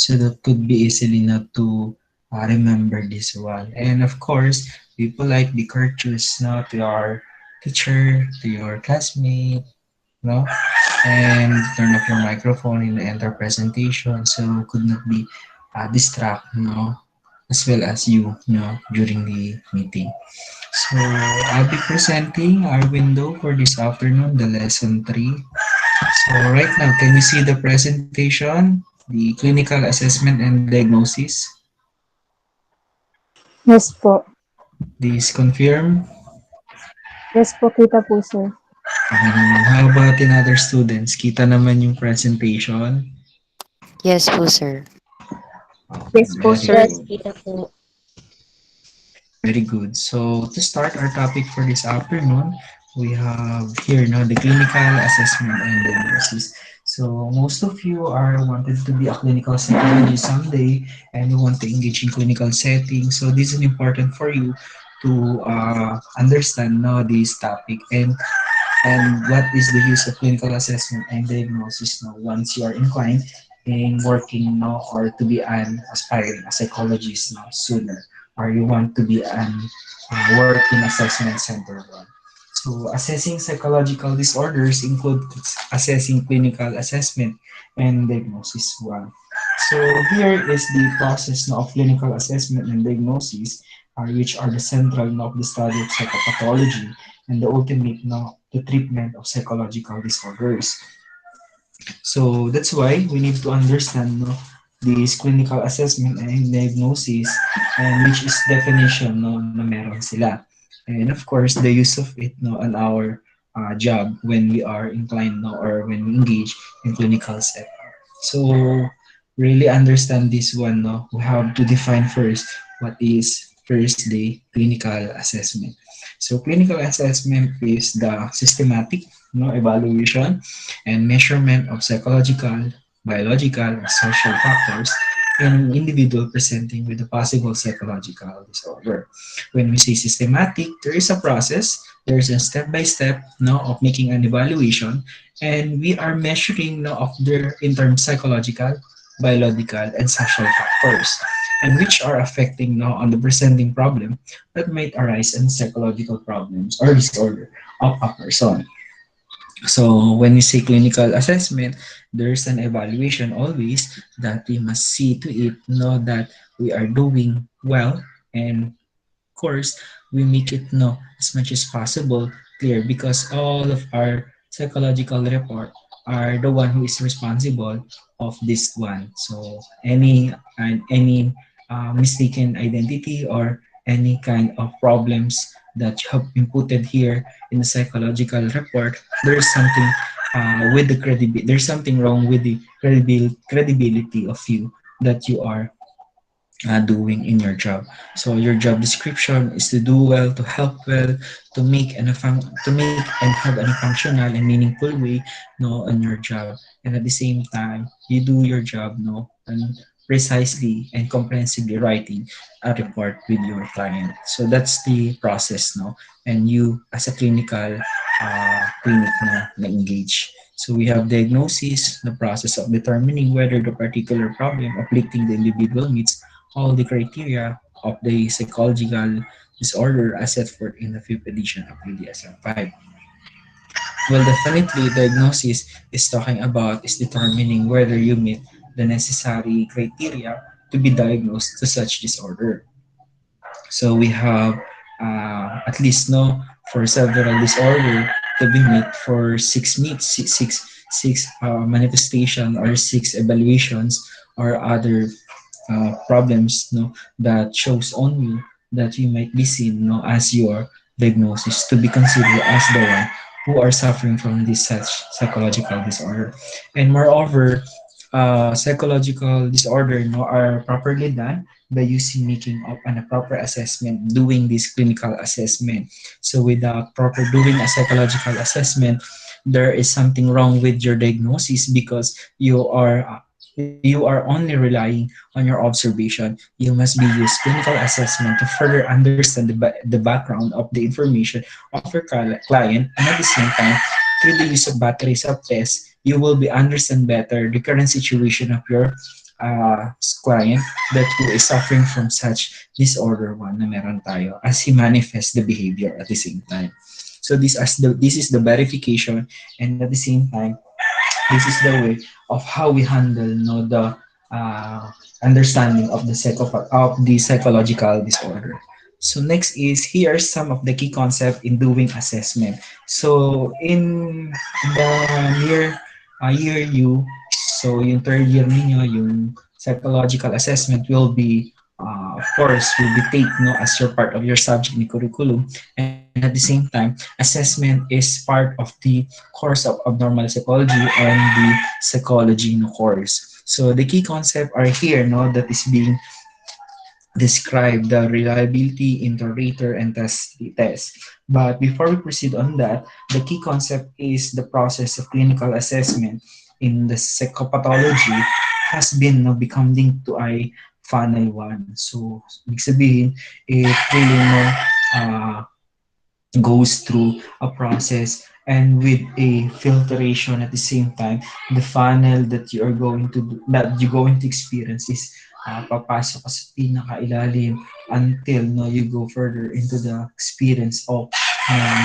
so that could be easily not to remember this one. And of course, people like be courteous, no, to your teacher, to your classmate, no, and turn off your microphone in the enter presentation, so could not be distract, no, as well as you, no, during the meeting. So I'll be presenting our window for this afternoon, the lesson 3. So right now, can you see the presentation, the clinical assessment and diagnosis? Yes po. This confirm. Yes po, kita po, sir. Okay naman. How about in other students? Kita naman yung presentation. Yes po, sir. Okay, Yes po, very sir. Yes, good. kita po. Very good. So to start our topic for this afternoon, we have here now the clinical assessment and diagnosis. So most of you are wanted to be a clinical psychologist someday and you want to engage in clinical settings. So this is important for you to understand now this topic and what is the use of clinical assessment and diagnosis now once you are inclined in working now or to be an aspiring a psychologist now sooner or you want to be an working assessment center one. So assessing psychological disorders include assessing clinical assessment and diagnosis one. So here is the process now of clinical assessment and diagnosis, which are the central now of the study of psychopathology and the ultimate now the treatment of psychological disorders. So that's why we need to understand no, this clinical assessment and diagnosis and which is definition no, na meron sila. And of course, the use of it no, on our job when we are inclined no, or when we engage in clinical setting. So really understand this one. No, we have to define first what is first the clinical assessment. So clinical assessment is the systematic no, evaluation and measurement of psychological, biological, and social factors in an individual presenting with a possible psychological disorder. When we say systematic, there is a process, there is a step-by-step no, of making an evaluation, and we are measuring no, of their in terms psychological, biological, and social factors, and which are affecting no, on the presenting problem that might arise in psychological problems or disorder of a person. So when we say clinical assessment, there's an evaluation always that we must see to it, know that we are doing well, and of course, we make it know as much as possible clear because all of our psychological report are the one who is responsible of this one. So any mistaken identity or any kind of problems that you have inputted here in the psychological report, there's something with the credibility. There's something wrong with the credibility of you that you are doing in your job. So your job description is to do well, to help well, to make and have a functional and meaningful way no on your job. And at the same time, you do your job no and precisely and comprehensively writing a report with your client. So that's the process no. And you as a clinical clinic na engage. So we have diagnosis, the process of determining whether the particular problem afflicting the individual meets all the criteria of the psychological disorder as set forth in the fifth edition of the DSM-5. Well, definitely, diagnosis is talking about is determining whether you meet the necessary criteria to be diagnosed to such disorder. So we have at least no for several disorder to be met for six manifestation or six evaluations or other problems no that shows on you that you might be seen no as your diagnosis to be considered as the one who are suffering from this such psychological disorder. And moreover, psychological disorder no are properly done by using making up and a proper assessment, doing this clinical assessment. So without proper doing a psychological assessment, there is something wrong with your diagnosis because you are only relying on your observation. You must be use clinical assessment to further understand the background of the information of your client, and at the same time, through the use of batteries of tests, you will be understand better the current situation of your client that who is suffering from such disorder one na meron tayo as he manifests the behavior at the same time. So this is the verification, and at the same time this is the way of how we handle no the uh, understanding of the psychological disorder. So next is here are some of the key concept in doing assessment. So in the near year you, so yung third year ninyo, yung psychological assessment will be of course will be take no as your part of your subject in curriculum, and at the same time assessment is part of the course of abnormal psychology and the psychology no course. So the key concept are here no that is being described, the reliability, iterator, and test. But before we proceed on that, the key concept is the process of clinical assessment in the psychopathology has been no, become linked to a funnel one. So, ibig sabihin, it really no, uh, goes through a process and with a filtration at the same time. The funnel that you are going to that you're going to experience is papasok ka sa pinakailalim until no you go further into the experience of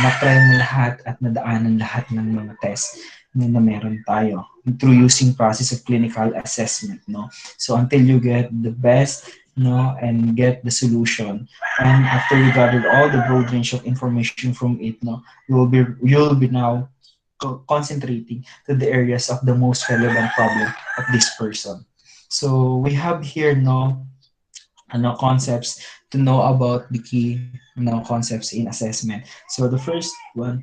na-try mo lahat at nadaanan lahat ng mga test na meron tayo through using process of clinical assessment, no. So until you get the best no and get the solution, and after you gathered all the broad range of information from it no, you'll be now concentrating to the areas of the most relevant problem of this person. So we have here no concepts to know about the key no concepts in assessment. So the first one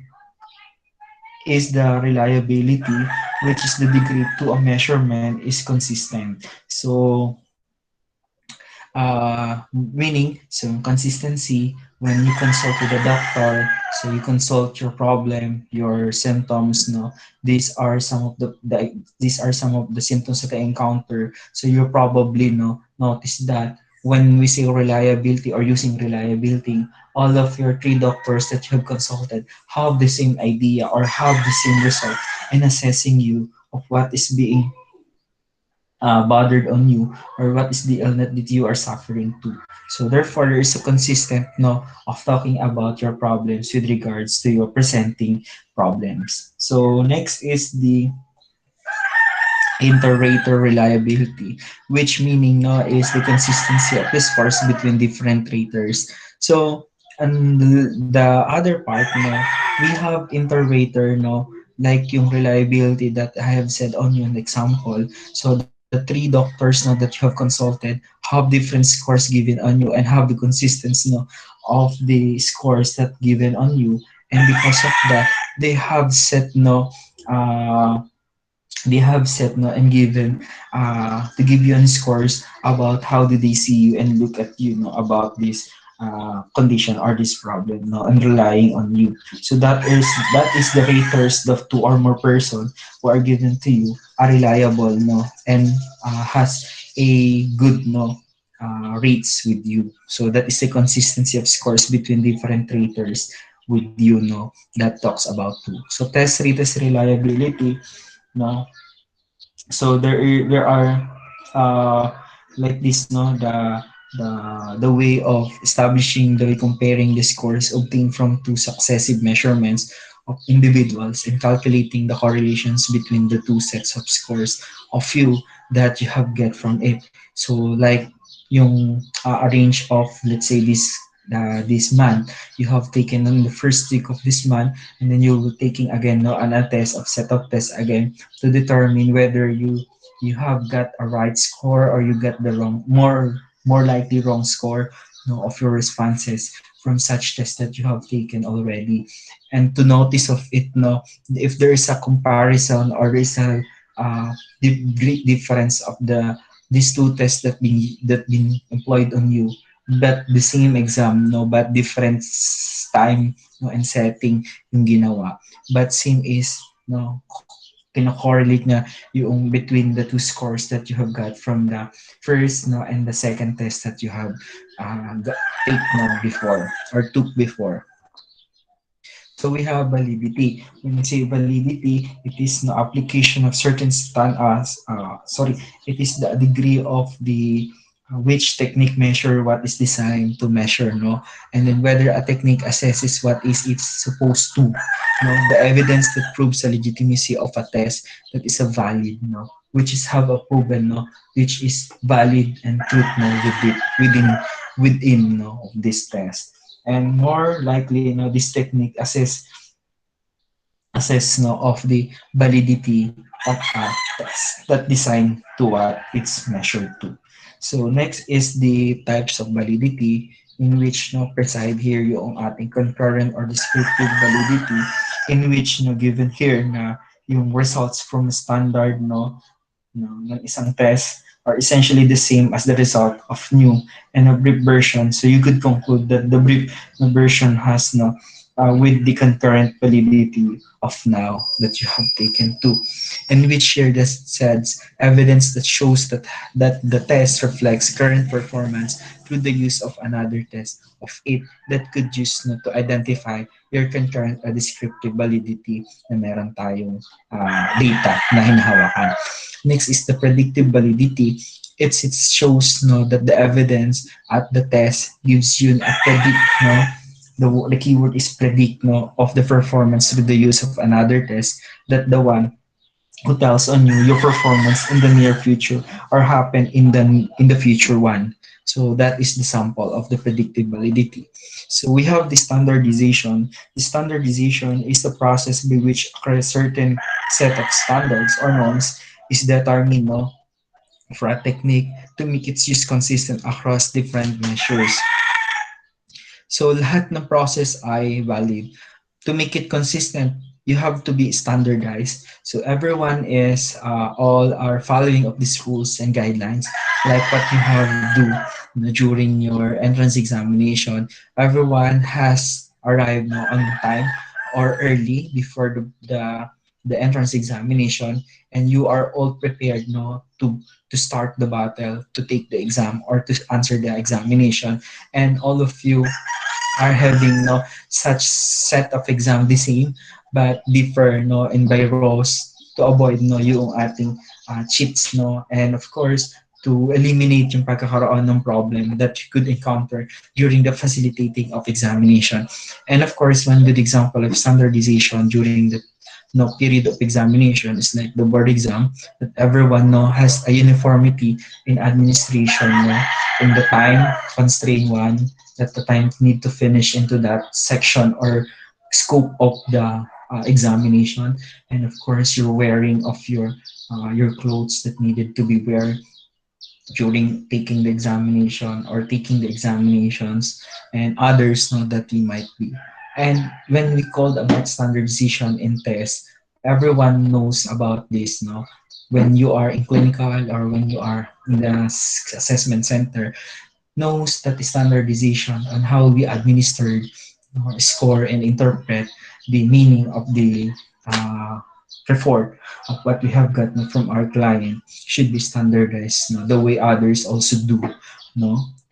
is the reliability, which is the degree to a measurement is consistent. So meaning so consistency when you consult with a doctor, so you consult your problem, your symptoms no, these are some of these are some of the symptoms that I encounter. So you probably no notice that when we say reliability or using reliability, all of your three doctors that you have consulted have the same idea or have the same result in assessing you of what is being bothered on you or what is the illness that you are suffering to. So therefore, there is a consistent no of talking about your problems with regards to your presenting problems. So next is the inter-rater reliability, which meaning no is the consistency of the scores between different raters. So and the other part no, we have inter-rater no like yung reliability that I have said on yung example. So the three doctors no that you have consulted have different scores given on you and have the consistency no of the scores that given on you, and because of that they have set no uh and given to give you any scores about how do they see you and look at you no about this condition or this problem no and relying on you. So that is the raters of two or more person who are given to you are reliable no and has a good no rates with you. So that is the consistency of scores between different raters with you no that talks about two. So test raters reliability no, so there are uh, like this no the way of establishing the way comparing the scores obtained from two successive measurements of individuals and calculating the correlations between the two sets of scores of you that you have get from it. So like yung a range of let's say this month you have taken on the first week of this month, and then you'll be taking again no an a test of set of tests again to determine whether you have got a right score or you get the wrong more likely wrong score no, of your responses from such tests that you have taken already, and to notice of it no if there is a comparison or there is a great difference of these two tests that been employed on you, but the same exam no but different time no and setting yung ginawa, but same is no kino-correlate niya yung between the two scores that you have got from the first no and the second test that you have take no before or took before. So we have validity. When we say validity, it is the application of certain it is the degree of the which technique measure what is designed to measure, no? And then whether a technique assesses what is it's supposed to, no? The evidence that proves the legitimacy of a test that is a valid, no? Which is have a proven, no? Which is valid and truth, no? Within, no? Of this test. And more likely, this technique assess no, of the validity of a test that designed to what it's measured to. So next is the types of validity in which no preside here yung ating concurrent or descriptive validity in which no given here na yung results from standard ng isang test are essentially the same as the result of new and a brief version. So you could conclude that the brief version has with the concurrent validity of now that you have taken two, and which share the says evidence that shows that the test reflects current performance through the use of another test of it that could use to identify your concurrent descriptive validity na meron tayong data na hinahawakan. Next is the predictive validity. It shows that the evidence at the test gives you a predict the keyword is predict of the performance through the use of another test that the one who tells on you your performance in the near future or happen in the future one. So that is the sample of the predictive validity. So we have the standardization. The standardization is the process by which a certain set of standards or norms is determined for a technique to make its use consistent across different measures. So lahat ng process ay valid. To make it consistent, you have to be standardized. So everyone is all are following of these rules and guidelines, like what you have do during your entrance examination. Everyone has arrived on time or early before the entrance examination, and you are all prepared to start the battle, to take the exam or to answer the examination, and all of you are having such set of exam the same but differ in by rows to avoid yung ating cheats and of course to eliminate yung pagkakaroon ng problem that you could encounter during the facilitating of examination. And of course, one good example of standardization during the period of examination is like the board exam, that everyone has a uniformity in administration in the time constraint one, that the time need to finish into that section or scope of the examination. And of course your wearing of your clothes that needed to be wear during taking the examination or taking the examinations, and others that we might be. And when we called about standardization in tests, everyone knows about this. When you are in clinical or when you are in the assessment center, knows that the standardization on how we administer, score, and interpret the meaning of the uh, report of what we have gotten from our client should be standardized, the way others also do.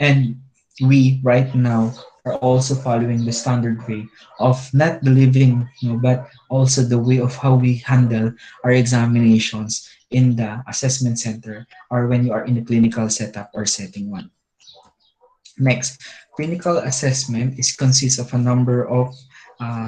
And we right now are also following the standard way of not the living, but also the way of how we handle our examinations in the assessment center or when you are in a clinical setup or setting one. Next, clinical assessment is consists of a number of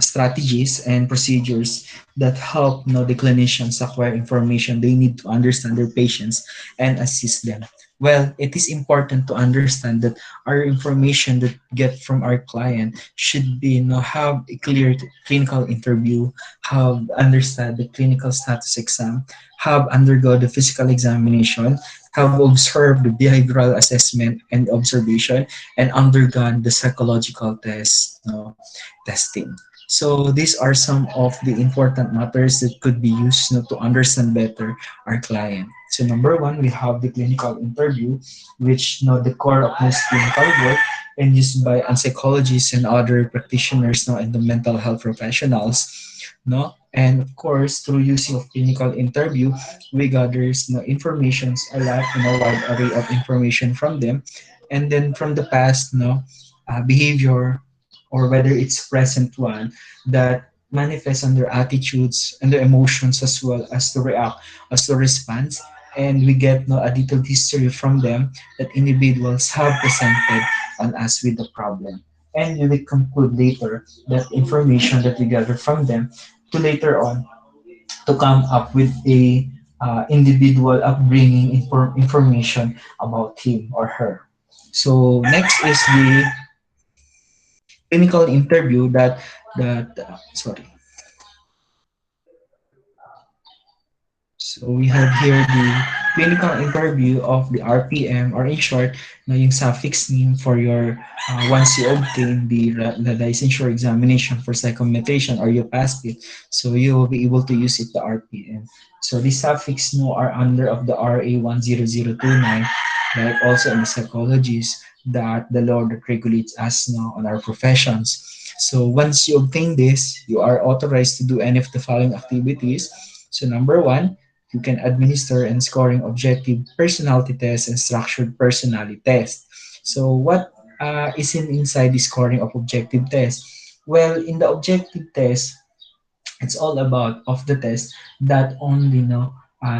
strategies and procedures that help the clinicians acquire information they need to understand their patients and assist them. Well, it is important to understand that our information that get from our client should be have a clear clinical interview, have understand the clinical status exam, have undergo the physical examination, have observed the behavioral assessment and observation, and undergone the psychological testing. So these are some of the important matters that could be used to understand better our client. So number one, we have the clinical interview, which the core of most clinical work and used by psychologists and other practitioners and the mental health professionals. And of course, through using of clinical interview, we gathers informations a lot, wide array of information from them, and then from the past, behavior or whether it's present one that manifest on their attitudes and their emotions as well as to react, as to respond. And we get no, a detailed history from them that individuals have presented on us with the problem. And we will conclude later that information that we gather from them to later on to come up with a individual upbringing information about him or her. So next is the clinical interview that sorry. So we have here the clinical interview of the RPM, or in short, na yung suffix name for your once you obtain the licensure examination for psychometration or you passed it, so you will be able to use it the RPM. So the suffix no are under of the RA 10029, like also in the psychologies that the law that regulates us no on our professions. So once you obtain this, you are authorized to do any of the following activities. So number one, you can administer and scoring objective personality tests and structured personality tests. So what is inside the scoring of objective tests? Well, in the objective test, it's all about of the test that only no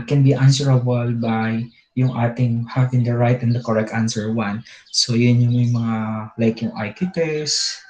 can be answerable by yung ating having the right and the correct answer one. So yun yung may mga like yung IQ test,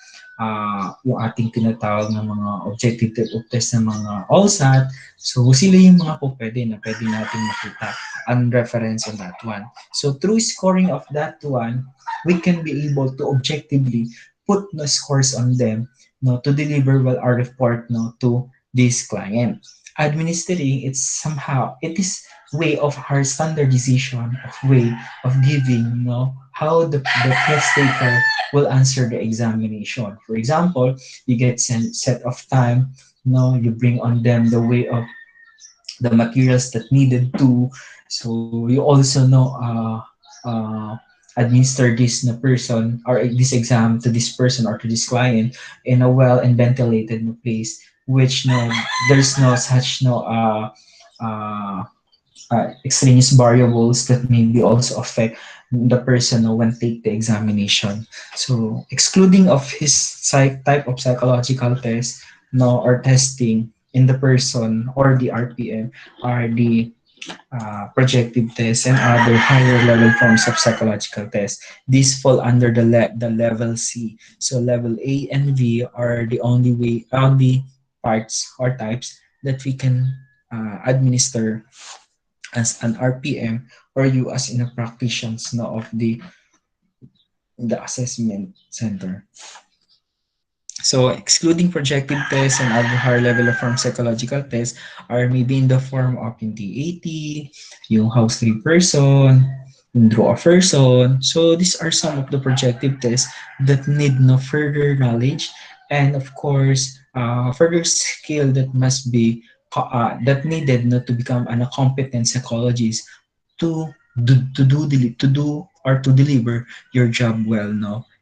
yung ating tinatawag ng mga objective type of test ng mga OSAT. So sila yung mga po pwede natin makita ang reference on that one. So through scoring of that one, we can be able to objectively put the scores on them no to deliver well our report no to this client. Administering it's somehow it is way of our standardization of way of giving how the test taker will answer the examination. For example, you get set of time, you bring on them the way of the materials that needed to. So you also administer this na person or this exam to this person or to this client in a well and ventilated place, which no there's no such uh, extraneous variables that maybe also affect the person when take the examination. So excluding of his type of psychological test or testing in the person or the RPM are the projective tests and other higher level forms of psychological tests. These fall under the level C. So level A and V are the only parts or types that we can administer as an RPM or you as in a practitioners of the assessment center. So excluding projective tests and other higher level of form psychological tests are maybe in the form of yung TAT, yung house three person, yung draw a person. So these are some of the projective tests that need no further knowledge and of course further skill that must be that needed not to become a competent psychologist to do or to deliver your job well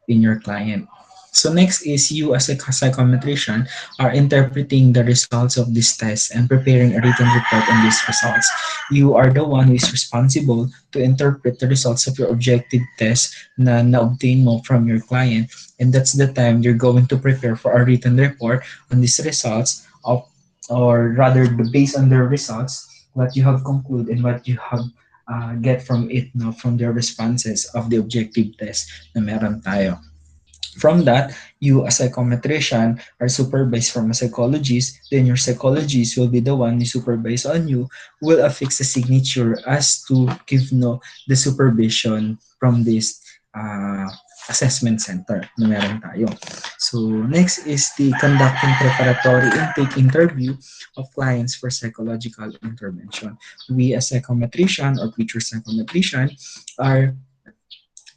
in your client. So next is you as a psychometrician are interpreting the results of this test and preparing a written report on these results. You are the one who is responsible to interpret the results of your objective test na-obtain mo from your client, and that's the time you're going to prepare for a written report on these results of, or rather based on the results, what you have concluded and what you have get from it from the responses of the objective test na meron tayo. From that, you as a psychometrician are supervised from a psychologist, then your psychologist will be the one who supervise on you, will affix the signature as to give the supervision from this assessment center na meron tayo. So next is the conducting preparatory intake interview of clients for psychological intervention. We as psychometrician or future psychometrician are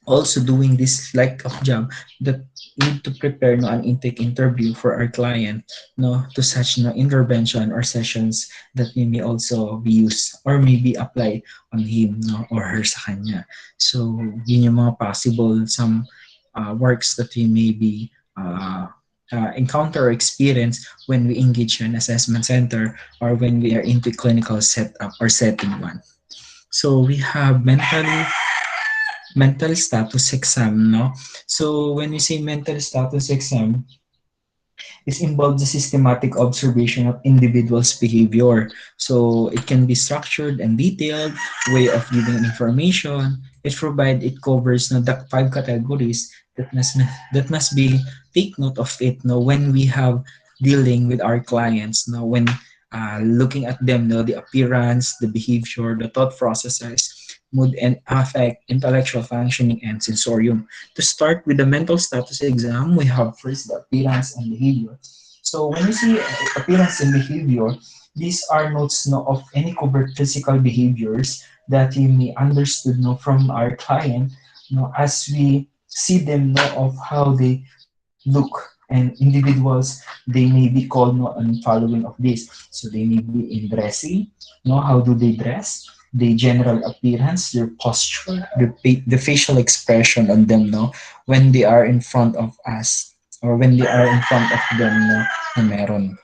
also doing this like of job that need to prepare an intake interview for our client to such intervention or sessions that we may also be used or maybe apply on him or her sa kanya. So yun yung mga possible some works that we may be encounter or experience when we engage in assessment center or when we are into clinical setup or setting one. So we have mental status exam, no? So when we say mental status exam, This involves the systematic observation of individuals' behavior. So it can be structured and detailed way of giving information. It covers no, the five categories that must be take note of it no when we have dealing with our clients no when looking at them no the appearance, the behavior, the thought processes, mood and affect, intellectual functioning, and sensorium. To start with the mental status exam, we have first the appearance and behavior. So when we see appearance and behavior, these are notes no, of any covert physical behaviors that we may understood no, from our client no, as we see them know of how they look and individuals they may be called no and following of this so they may be in dressing no how do they dress the general appearance their posture the facial expression on them no when they are in front of us or when they are in front of them no na meron.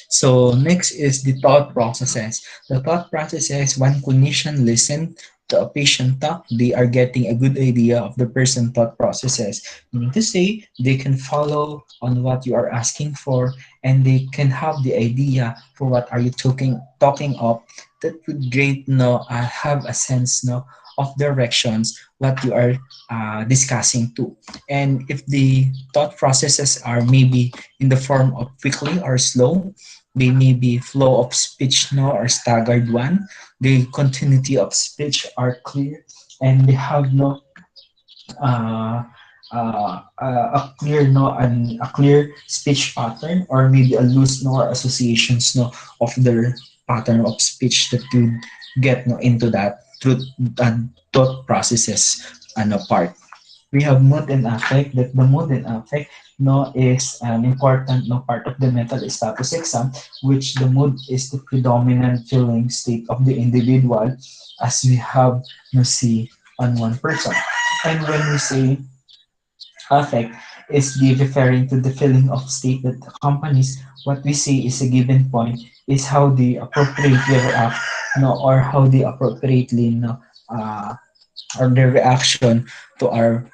So next is the thought processes. The thought processes, when clinician listen to a patient talk, they are getting a good idea of the person thought processes. Meaning to say, they can follow on what you are asking for, and they can have the idea for what are you talking of. That would great no have a sense no of directions what you are discussing to. And if the thought processes are maybe in the form of quickly or slow, they may be flow of speech no or staggered one. The continuity of speech are clear and they have no uh, a clear no and a clear speech pattern or maybe a loose no or associations no of their pattern of speech that you get no into that through that thought processes part. We have mood and affect that the mood and affect no is an important no part of the mental status exam which the mood is the predominant feeling state of the individual as we have no see on one person and when we say affect is the referring to the feeling of state that accompanies what we say is a given point is how they appropriately react no or how they appropriately no uh, or their reaction to our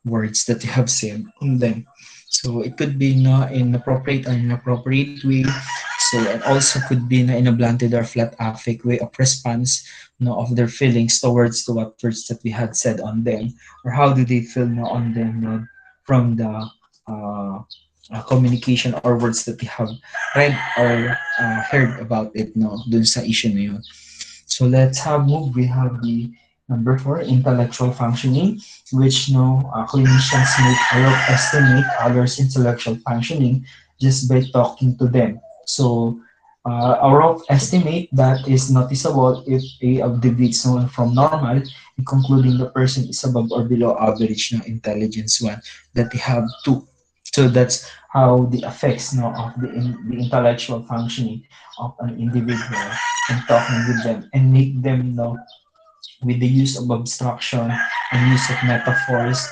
words that you have said on them. So it could be no in appropriate or inappropriate way. So it also could be no, in a blunted or flat affect way of response no, of their feelings towards the what words that we had said on them, or how do they feel no, on them no, from the communication or words that they have read or heard about it no dun sa issue na yun. So let's have move. We have the number four, intellectual functioning, which no clinicians make a rough estimate others' intellectual functioning just by talking to them. So a rough estimate that is noticeable if a deviates no, from normal, concluding the person is above or below average no, intelligence one that they have two. So that's how the effects no, of the intellectual functioning of an individual and talking with them and make them know with the use of abstraction and use of metaphors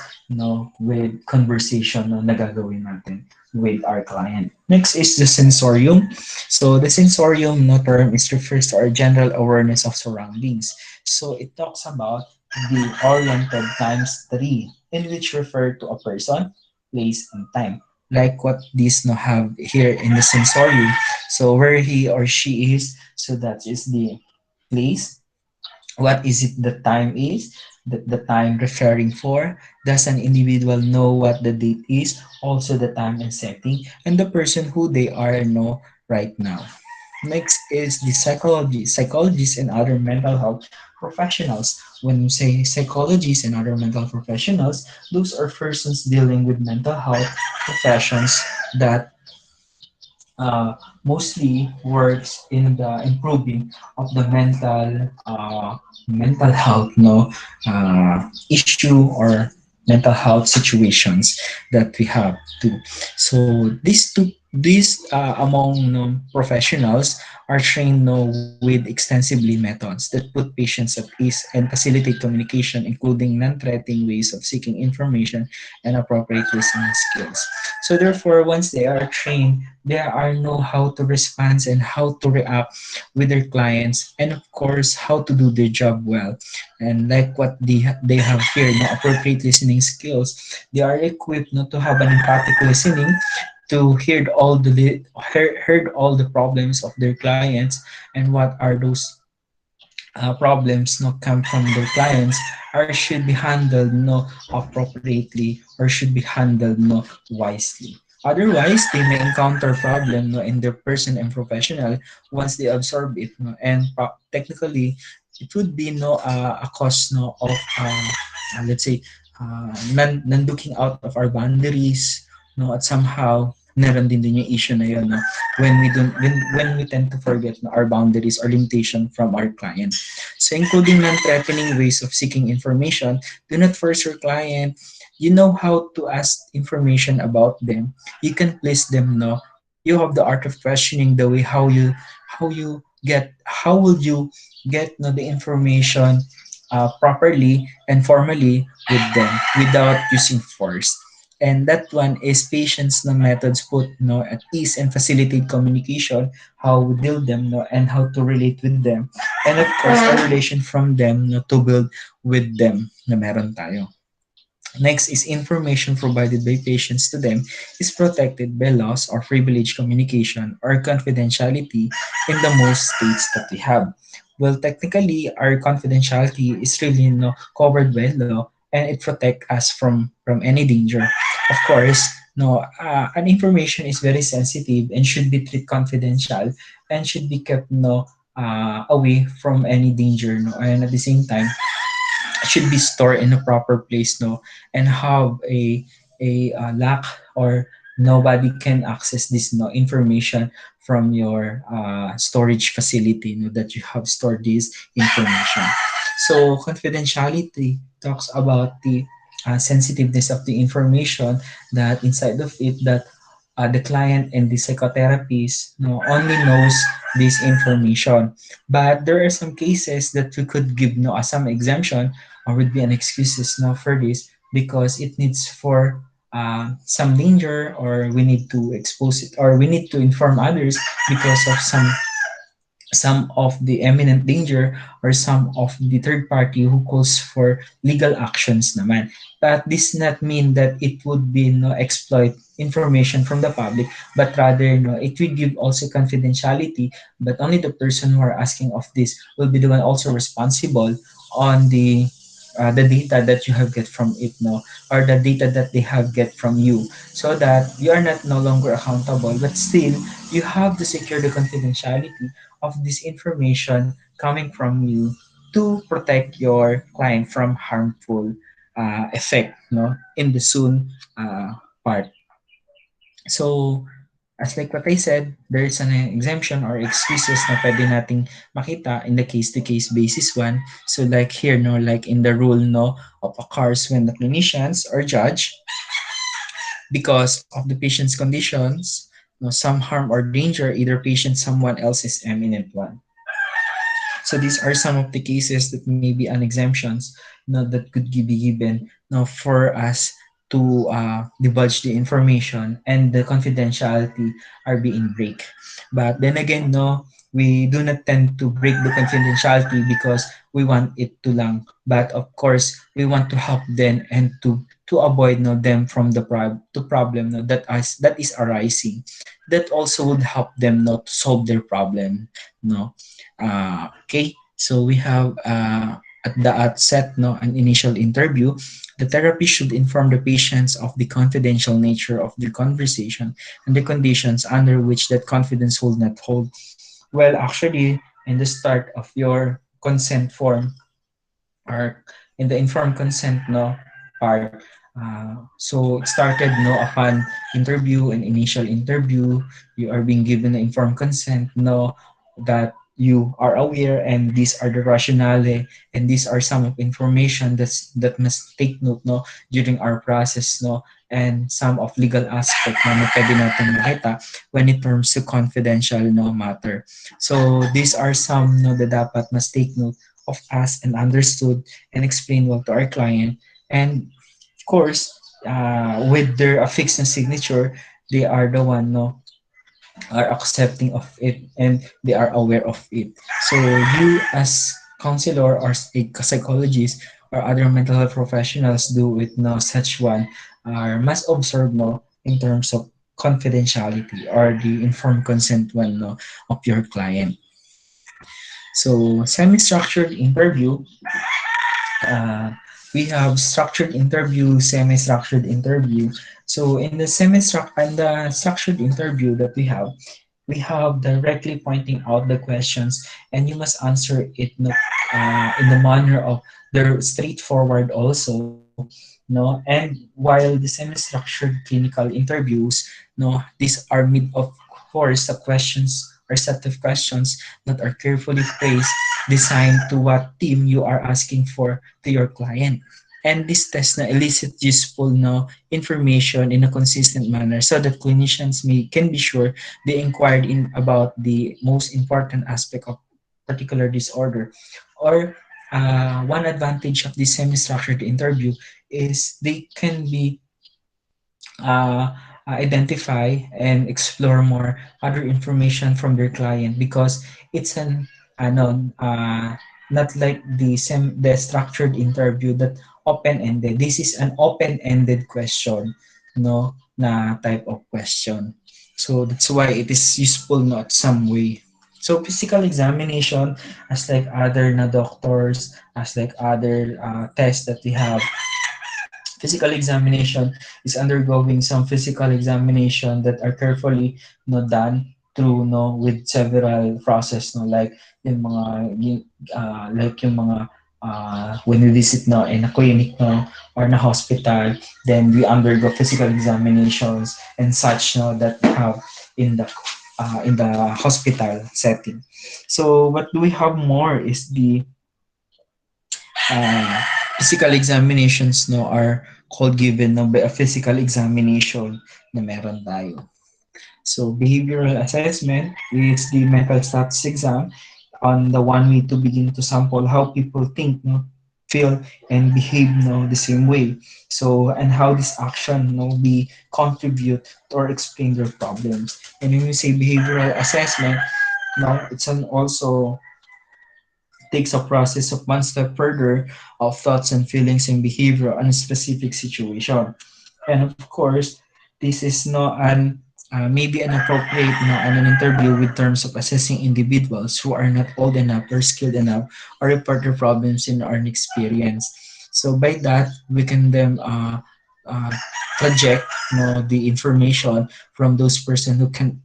with conversation na gagawin natin with our client. Next is the sensorium. So the sensorium no term is refers to our general awareness of surroundings. So it talks about the oriented times three in which refer to a person, place, and time. Like what these no have here in the sensorium. So where he or she is, so that is the place. What is it the time is? The time referring for? Does an individual know what the date is? Also the time and setting, and the person who they are know right now. Next is the psychology, psychologists and other mental health professionals. When we say psychologists and other mental professionals, those are persons dealing with mental health professions that mostly works in the improving of the mental health issue or mental health situations that we have too. So these among professionals are trained with extensively methods that put patients at ease and facilitate communication, including non-threatening ways of seeking information and appropriate listening skills. So therefore, once they are trained, they are know how to respond and how to react with their clients, and of course how to do their job well. And like what they have here, appropriate listening skills, they are equipped not to have an empathic listening to heard all the problems of their clients, and what are those problems no come from their clients, or should be handled no appropriately, or should be handled no wisely. Otherwise, they may encounter problem no in their person and professional once they absorb it no, and technically it would be no a cause no of let's say non looking out of our boundaries no, at somehow meron din yung issue na yun no when we don't when we tend to forget no, our boundaries or limitation from our client. So including non-threatening ways of seeking information, do not force your client. You know how to ask information about them. You can please them no. You have the art of questioning the way how you how will you get no, the information properly and formally with them without using force. And that one is patience no methods put no at ease and facilitate communication, how we deal them no, and how to relate with them, and of course a relation from them no, to build with them na meron tayo. Next is information provided by patients to them is protected by laws or privileged communication or confidentiality in the most states that we have. Well, technically, our confidentiality is really covered by law, and it protects us from any danger. Of course, no, an information is very sensitive and should be treated confidential and should be kept away from any danger. No, and at the same time, should be stored in a proper place no and have a lack or nobody can access this no information from your storage facility no that you have stored this information. So confidentiality talks about the sensitiveness of the information that inside of it that the client and the psychotherapist no only knows this information, but there are some cases that we could give no as some exemption or would be an excuses now for this because it needs for some danger or we need to expose it or we need to inform others because of some of the imminent danger or some of the third party who calls for legal actions naman. But this not mean that it would be no exploit information from the public, but rather no it will give also confidentiality, but only the person who are asking of this will be the one also responsible on the data that you have get from it no or the data that they have get from you, so that you are not no longer accountable but still you have to secure the confidentiality of this information coming from you to protect your client from harmful effect no in the soon part. So as like what I said, there is an exemption or excuses na pwede nating makita in the case-to-case basis one. So like here, no, like in the rule no of occurs when the clinicians or judge, because of the patient's conditions, no, some harm or danger, either patient, someone else is eminent one. So these are some of the cases that may be an exemptions no, that could be given no, for us to divulge the information and the confidentiality are being break. But then again, no, we do not tend to break the confidentiality because we want it to lang. But of course, we want to help them and to avoid no, them from the problem no, that is arising. That also would help them not to solve their problem. No, okay, so we have at the outset no, an initial interview. The therapist should inform the patients of the confidential nature of the conversation and the conditions under which that confidence will not hold. Well, actually, in the start of your consent form or in the informed consent no part, so it started no upon interview and initial interview, you are being given the informed consent no that you are aware and these are the rationale and these are some of information that must take note no during our process no and some of legal aspect na pwede natin makita when it comes to confidential no matter. So these are some no that dapat must take note of us and understood and explain well to our client. And of course, with their affixed na signature, they are the one no are accepting of it and they are aware of it. So you as counselor or a psychologist or other mental health professionals do it no such one are must observe no in terms of confidentiality or the informed consent one, no, of your client. So semi-structured interview, uh, we have structured interview, semi-structured interview. So in the structured interview that we have directly pointing out the questions, and you must answer it in the manner of they're straightforward also, no. And while the semi-structured clinical interviews, no, these are made of course the questions or set of questions that are carefully phrased, designed to what team you are asking for to your client. And this test na elicit useful no information in a consistent manner so that clinicians can be sure they inquired in about the most important aspect of particular disorder. Or one advantage of this semi-structured interview is they can be uh, identify and explore more other information from their client because it's an ano not like the structured interview that open-ended. This is an open-ended question, no, na type of question. So that's why it is useful not some way. So physical examination, as like other na doctors, as like other tests that we have, physical examination is undergoing some physical examination that are carefully no done through no with several process no like yung mga like yung mga when we visit no in a clinic no or na hospital, then we undergo physical examinations and such no that we have in the hospital setting. So what do we have more is the uh, physical examinations no are called given no by a physical examination na meron tayo. So behavioral assessment is the mental status exam on the one way to begin to sample how people think, no, feel and behave no the same way. So and how this action no be contribute or explain their problems. And when we say behavioral assessment, no, it's an also takes a process of one step further of thoughts and feelings and behavior on a specific situation. And of course, this is no an maybe an appropriate no on an interview with terms of assessing individuals who are not old enough or skilled enough or report their problems in our experience. So by that we can then uh, project no the information from those person who can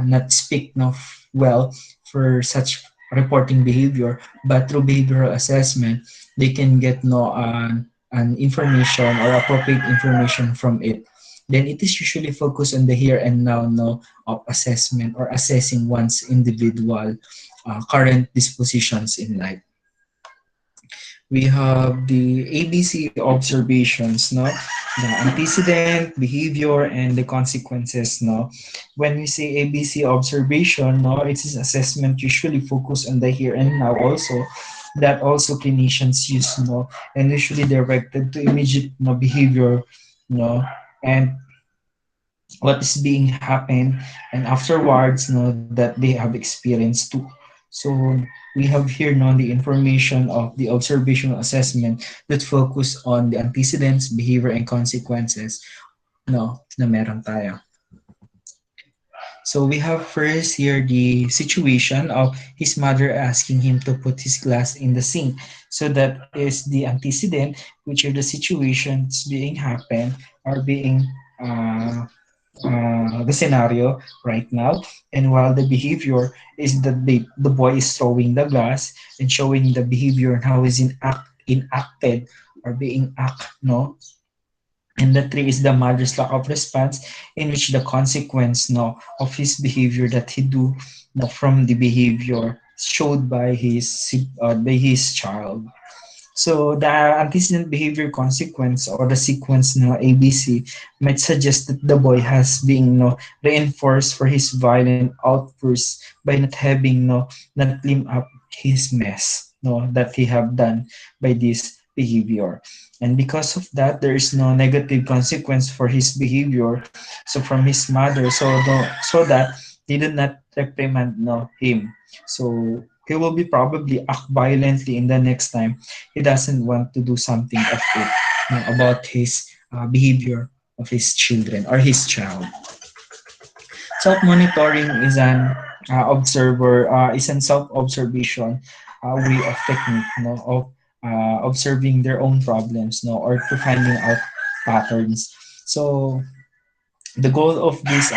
not speak no well for such reporting behavior, but through behavioral assessment they can get no an information or appropriate information from it. Then it is usually focused on the here and now no of assessment or assessing one's individual current dispositions in life. We have the ABC observations, no? The antecedent, behavior, and the consequences, no? When we say ABC observation, no, it is assessment usually focused on the here and now also that also clinicians use, no, and usually directed to immediate no, behavior, no, and what is being happened and afterwards know that they have experienced too. So we have here now the information of the observational assessment that focus on the antecedents, behavior, and consequences no na meron tayo. So we have first here the situation of his mother asking him to put his glass in the sink. So that is the antecedent, which are the situations being happen or being uh, the scenario right now, and while the behavior is that the boy is throwing the glass and showing the behavior and how is enacted or being act no. And the three is the mother's lack of response, in which the consequence no of his behavior that he do no, from the behavior showed by his child. So the antecedent behavior consequence or the sequence no ABC might suggest that the boy has been no reinforced for his violent outbursts by not having no not clean up his mess no that he have done by this behavior. And because of that there is no negative consequence for his behavior so from his mother so that they did not reprimand no him. So he will be probably act violently in the next time he doesn't want to do something of it about his behavior of his children or his child. Self-monitoring is an is an self-observation way of technique, of observing their own problems, or to finding out patterns. So the goal of this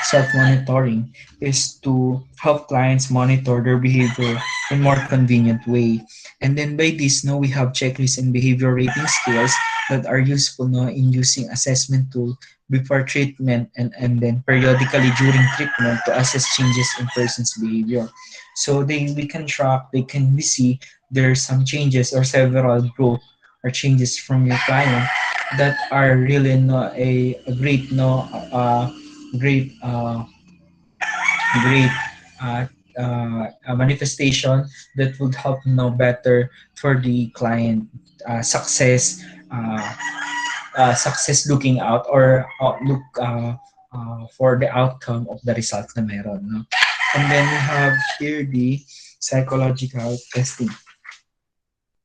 self-monitoring is to help clients monitor their behavior in more convenient way. And then by this, no, we have checklists and behavior rating scales that are useful, no, in using assessment tool before treatment and then periodically during treatment to assess changes in person's behavior. So we can track, we see there's some changes or several growth or changes from your client that are really no a great great great uh, a manifestation that would help know better for the client success success looking out or look for the outcome of the results na meron, no? And then we have here the psychological testing.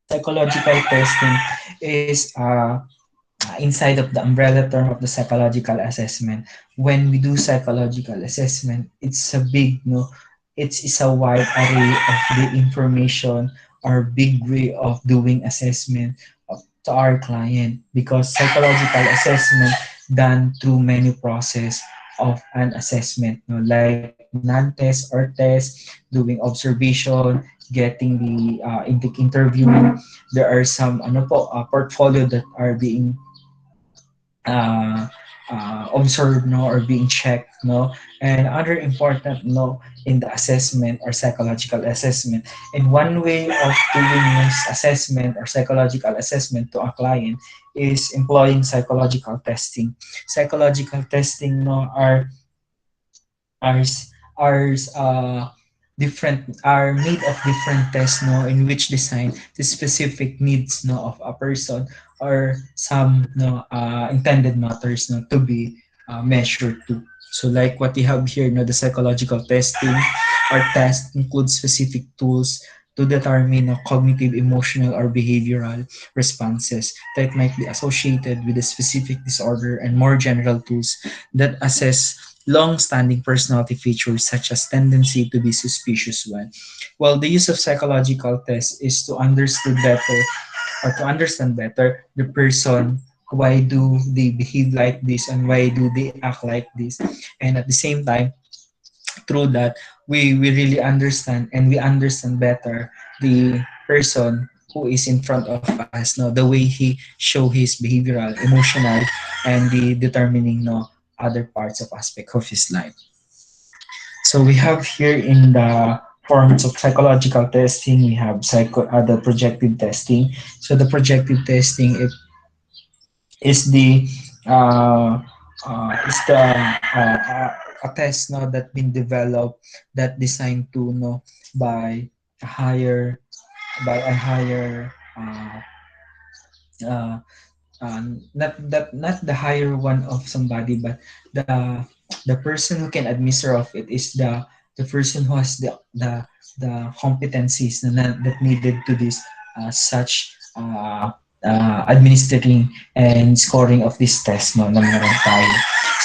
Psychological testing is inside of the umbrella term of the psychological assessment. When we do psychological assessment, it's a big, no, it's a wide array of the information or big way of doing assessment to our client, because psychological assessment done through many process of an assessment, no, like non-test or test, doing observation, getting the intake interviewing. There are some portfolio that are being uh, observed, no, or being checked, no, and other important, no, in the assessment or psychological assessment. And one way of doing this assessment or psychological assessment to a client is employing psychological testing. Psychological testing, no, are are different, are made of different tests, no, in which design the specific needs, no, of a person or some, no, intended matters, no, to be measured to. So like what you have here, no, the psychological testing or test includes specific tools to determine cognitive, emotional, or behavioral responses that might be associated with a specific disorder, and more general tools that assess long-standing personality features such as tendency to be suspicious one. While the use of psychological tests is to understand better the person, why do they behave like this and why do they act like this, and at the same time through that we really understand and we understand better the person who is in front of us, no, the way he show his behavioral, emotional, and the determining, no, other parts of aspect of his life. So we have here in the forms of psychological testing, we have the projective testing. So the projective testing, it is the uh, a test, no, that been developed, that designed to, no, by a higher a higher uh, not the higher one of somebody, but the person who can administer of it is the person who has the competencies that needed to this such administering and scoring of this test, no, na meron tayo.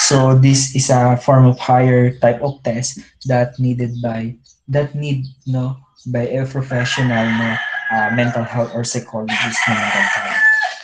So this is a form of higher type of test that need, no, by a professional, no, mental health or psychologist na meron tayo.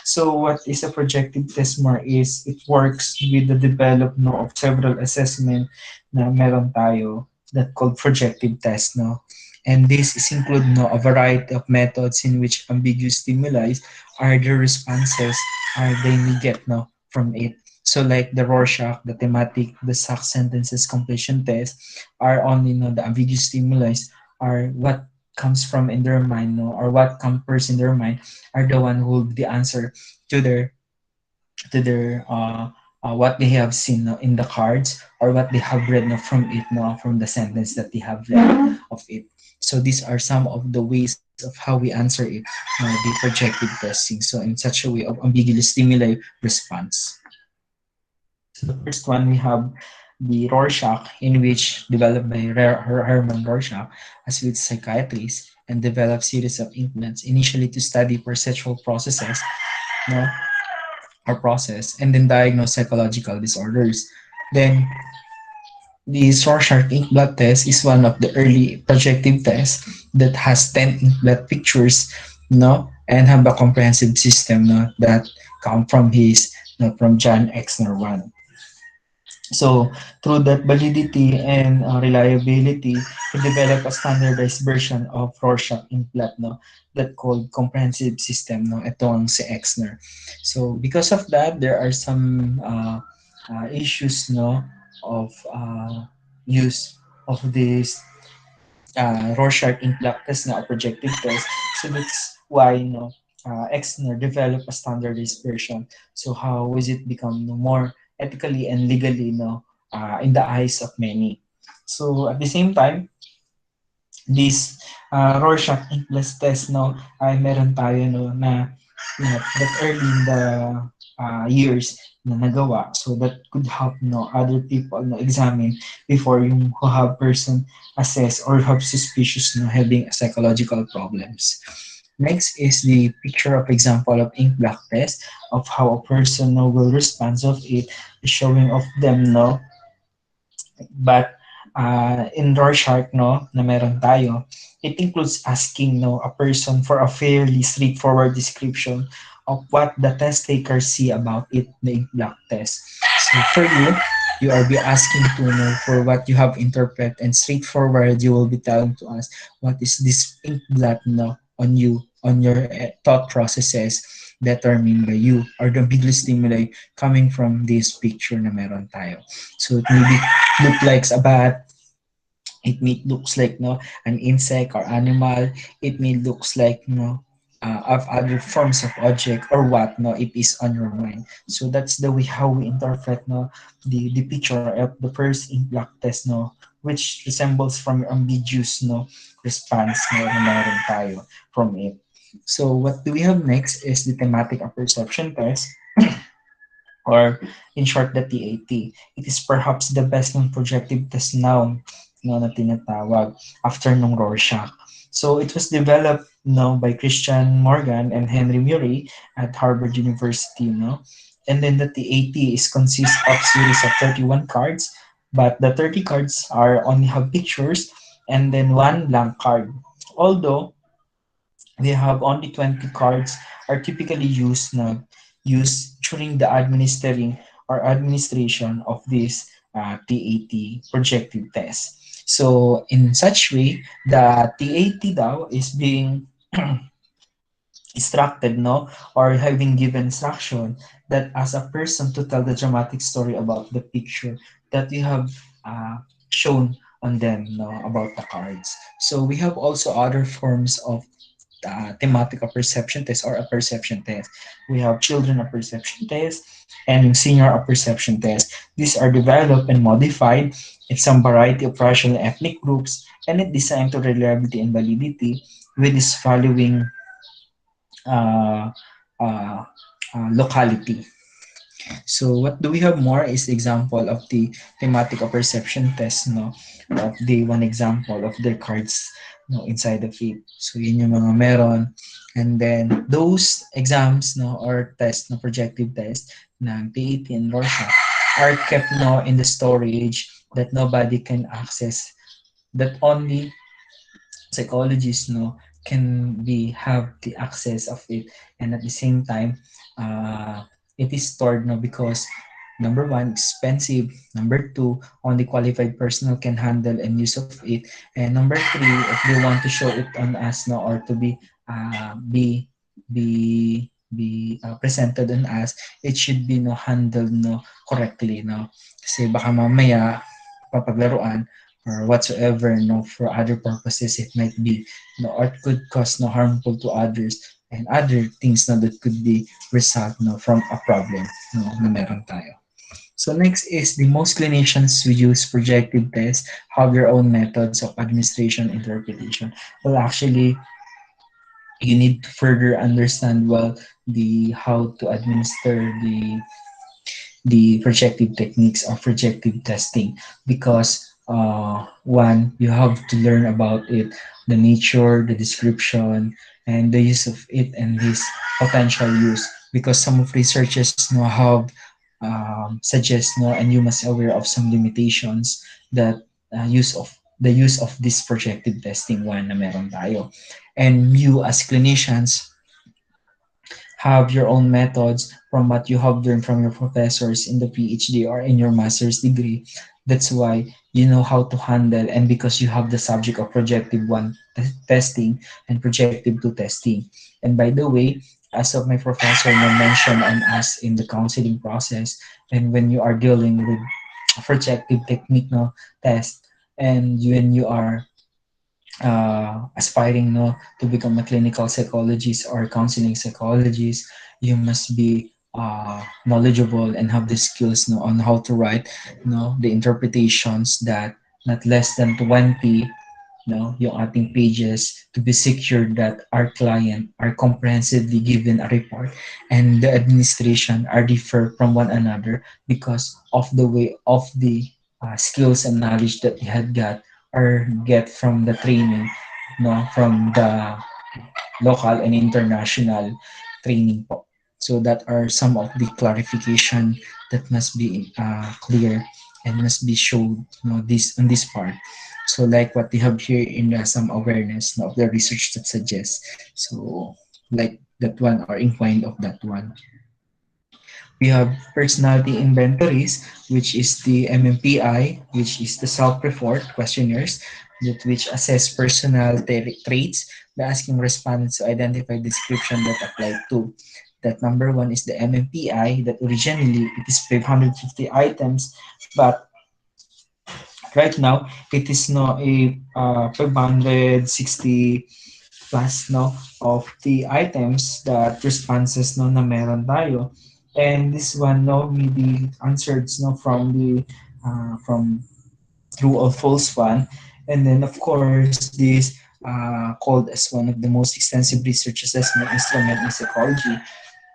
So what is a projective test more is it works with the development, no, of several assessment na meron tayo that called projective test, no. And this is include, no, a variety of methods in which ambiguous stimuli are the responses are they get, no, from it. So like the Rorschach, the thematic, the SAC sentences completion test are only, no, the ambiguous stimuli are what comes from in their mind, no, or what comes first in their mind are the one who will be the answer to their what they have seen, no, in the cards, or what they have read, no, from it, no, from the sentence that they have read of it. So these are some of the ways of how we answer it, the projective testing. So in such a way of ambiguous stimuli response. So the first one we have the Rorschach, in which developed by Herman Rorschach as with psychiatrists and developed series of implants initially to study perceptual processes, no, or process, and then diagnose psychological disorders. Then the Rorschach ink blood test is one of the early projective tests that has 10 ink blood pictures, no, and have a comprehensive system, no, that come from his, no, from John Exner 1. So through that validity and reliability, he developed a standardized version of Rorschach implant, no, that called comprehensive system, no, ito ang si Exner. So because of that, there are some issues, no, of use of this Rorschach implant test na, a projective test. So that's why, Exner developed a standardized version. So how is it become, no, more ethically and legally, no, in the eyes of many. So at the same time, this Rorschach implant test, no, ay meron tayo, no, na, that early in the years na nagawa, so that could help, no, other people na examine before yung who have person assess or have suspicious, no, having psychological problems. Next is the picture of example of ink black test of how a person, no, will respond of it, showing of them, no, but in Rorschach, no, na meron tayo, it includes asking, no, a person for a fairly straightforward description of what the test takers see about it, the ink block test. So for you, you are be asking to know for what you have interpret, and straightforward you will be telling to us what is this ink blot, no, on you, on your thought processes determined by you, or the big stimuli coming from this picture na meron tayo. So it may be look like a bat, it may looks like, no, an insect or animal, it may looks like, no, of other forms of object or what, no, it is on your mind. So that's the way how we interpret, no, the picture of the first ink block test, no, which resembles from your ambiguous, no, response, no, na meron tayo from it. So what do we have next is the thematic perception test, or in short, the TAT. It is perhaps the best known projective test now, no, na tinatawag after nung Rorschach. So it was developed, no, by Christian Morgan and Henry Murray at Harvard University, no. And then the TAT is consists of series of 31 cards, but the 30 cards are only have pictures and then one blank card. Although we have only 20 cards are typically used during the administering or administration of this TAT projective test. So in such way, the TAT daw is being instructed, no, or having given instruction that as a person to tell the dramatic story about the picture that we have shown on them, no, about the cards. So we have also other forms of thematic a perception test or a perception test. We have children a perception test and senior a perception test. These are developed and modified in some variety of racial and ethnic groups, and it designed to reliability and validity with this following uh, uh, locality. So what do we have more is example of the thematic or perception test, no, of the one example of their cards, no, inside of it. So yun yung mga meron. And then those exams, no, or test, no, projective test ng TAT and Rorschach are kept, no, in the storage that nobody can access, that only psychologists, no, can be have the access of it, and at the same time it is stored, no, because number one, expensive, number two, only qualified personnel can handle and use of it, and number three, if they want to show it on us, no, or to be presented on us, it should be, no, handled, no, correctly, no, kasi baka mamaya papaglaruan or whatsoever, no, for other purposes it might be, no, or it could cause, no, harmful to others and other things, no, that could be result, no, from a problem, no, na meron tayo. So next is the most clinicians who use projective tests have their own methods of administration interpretation. Well, actually, you need to further understand well the how to administer the projective techniques of projective testing, because one, you have to learn about it, the nature, the description, and the use of it, and this potential use because some of researchers have suggest and you must aware of some limitations that the use of this projective testing one na meron tayo. And you as clinicians have your own methods from what you have learned from your professors in the PhD or in your master's degree. That's why you know how to handle, and because you have the subject of projective one testing and projective two testing. And by the way, as of my professor mentioned on us in the counseling process, and when you are dealing with a projective technique test, and when you are aspiring to become a clinical psychologist or counseling psychologist, you must be knowledgeable and have the skills on how to write the interpretations that not less than 20 yung ating pages, to be secure that our client are comprehensively given a report and the administration are differ from one another because of the way of the skills and knowledge that they had got or get from the training from the local and international training po. So that are some of the clarification that must be clear and must be showed this on this part. So like what we have here in some awareness of the research that suggests. So like that one or inclined of that one. We have personality inventories, which is the MMPI, which is the self-report questionnaires that which assess personal traits by asking respondents to identify description that apply to. That number one is the MMPI that originally it is 550 items, but right now it is no a 560 plus of the items that responses na meron tayo. And this one may be answered from true or false one. And then of course this called as one of the most extensive research assessment instrument in psychology,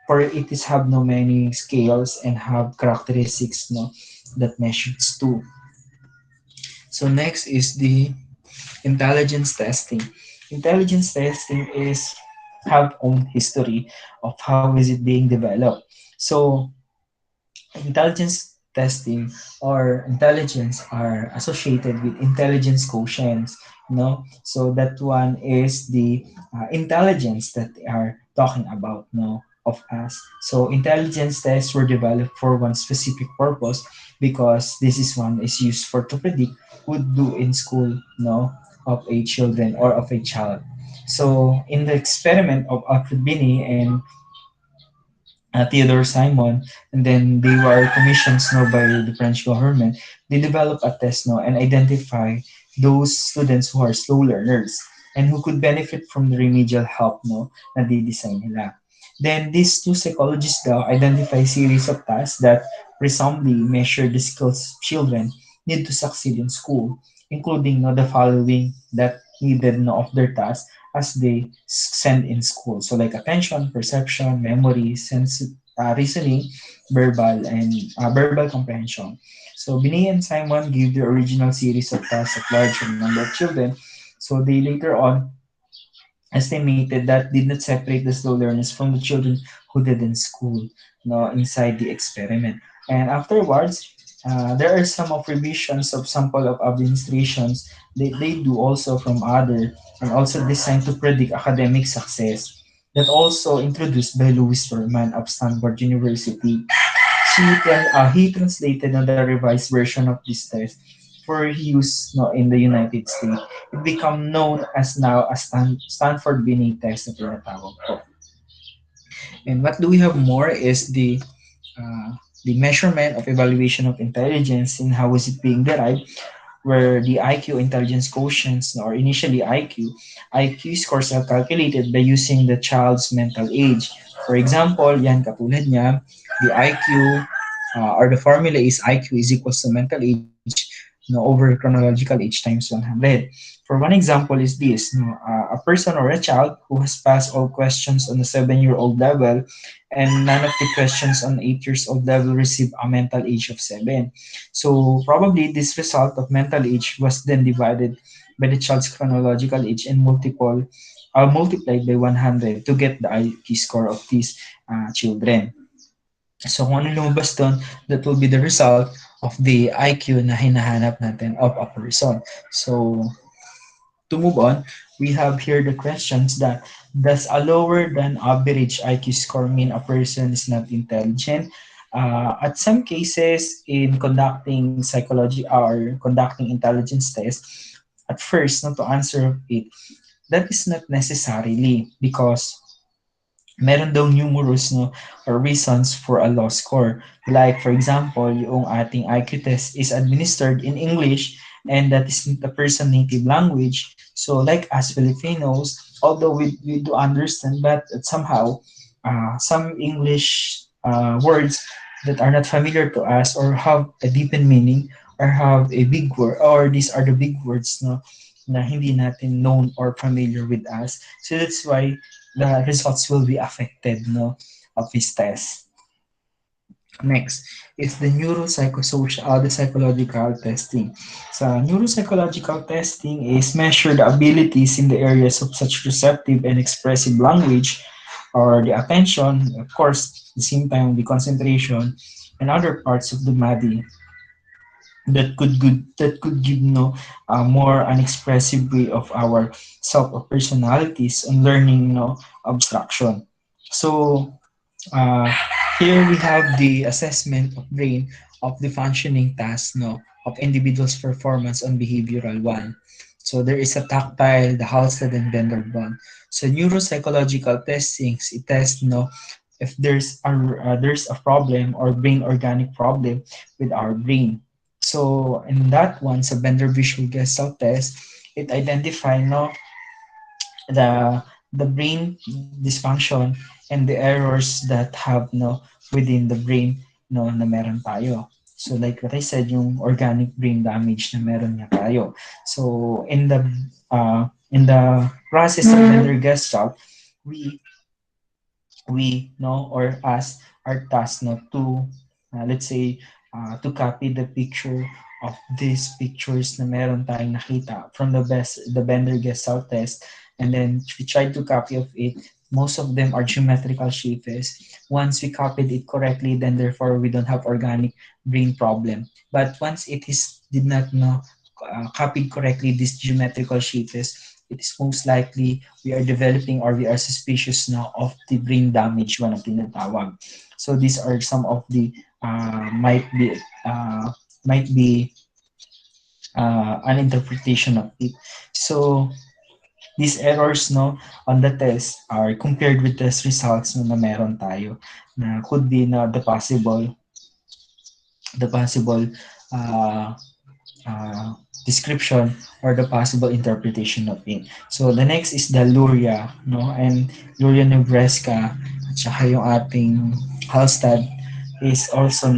for it is have many scales and have characteristics that measures too. So next is the intelligence testing. Intelligence testing is have own history of how is it being developed. So intelligence testing or intelligence are associated with intelligence quotients, so that one is the intelligence that they are talking about of us. So intelligence tests were developed for one specific purpose, because this is one is used for to predict who would do in school of a children or of a child. So in the experiment of Alfred Binet and Theodore Simon, and then they were commissioned by the French government. They developed a test and identify those students who are slow learners and who could benefit from the remedial help na they design nila. Then these two psychologists daw identify series of tasks that presumably measure the skills children need to succeed in school, including the following that needed of their tasks as they send in school. So like attention, perception, memory, sense, reasoning, verbal comprehension. So Binet and Simon gave the original series of tasks of large number of children. So they later on estimated that did not separate the slow learners from the children who did in school inside the experiment. And afterwards, there are some of revisions of sample of administrations they do also from other, and also designed to predict academic success, that also introduced by Louis Terman of Stanford University. He translated the revised version of this test for use in the United States. It became known as now as Stanford Binet test na tinatawag po. And what do we have more is the measurement of evaluation of intelligence and how is it being derived, where the IQ intelligence quotients or initially IQ scores are calculated by using the child's mental age. For example, yan katulad niya, the IQ or the formula is IQ is equals to mental age over chronological age times 100. For one example is this, a person or a child who has passed all questions on the 7-year-old level and none of the questions on 8 years old level receive a mental age of 7. So probably this result of mental age was then divided by the child's chronological age and multiplied by 100 to get the IQ score of this children. So kung ano lumabas doon, that will be the result of the IQ na hinahanap natin of a person. So to move on, we have here the questions that does a lower than average IQ score mean a person is not intelligent? At some cases, in conducting psychology or conducting intelligence tests, at first, not to answer it, that is not necessarily because meron daw numerous no or reasons for a low score. Like for example, yung ating IQ test is administered in English and that is the person native language. So like as Filipinos, although we do understand, but somehow some English words that are not familiar to us or have a deepened meaning or have a big word or these are the big words no na hindi natin known or familiar with us. So that's why the results will be affected no of this test. Next is the neuropsychosocial, the psychological testing. So neuropsychological testing is measure the abilities in the areas of such receptive and expressive language or the attention, of course, the same time the concentration and other parts of the body that could give a more unexpressive way of our self or personalities and learning abstraction. So uh, here we have the assessment of brain of the functioning task of individuals performance on behavioral one. So there is a tactile, the Halsted and Bender bond. So neuropsychological testings, it tests if there's a problem or brain organic problem with our brain. So in that one, sa Bender Visual Gestalt test, it identify the the brain dysfunction and the errors that have within the brain na meron tayo. So like what I said, yung organic brain damage na meron nga tayo. So in the process of Bender Gestalt, we we know or us are tasked to let's say to copy the picture of these pictures na meron tayong nakita from the Bender Gestalt test, and then we try to copy of it. Most of them are geometrical shapes. Once we copied it correctly, then therefore we don't have organic brain problem. But once it is did not copied correctly these geometrical shapes, it is most likely we are developing or we are suspicious now of the brain damage one ang tinatawag. So these are some of the might be an interpretation of it. So these errors on the test are compared with test results na meron tayo na could be na the possible uh, uh, description or the possible interpretation of it. So the next is the Luria, and Luria Nebraska at saka yung ating Halstad is also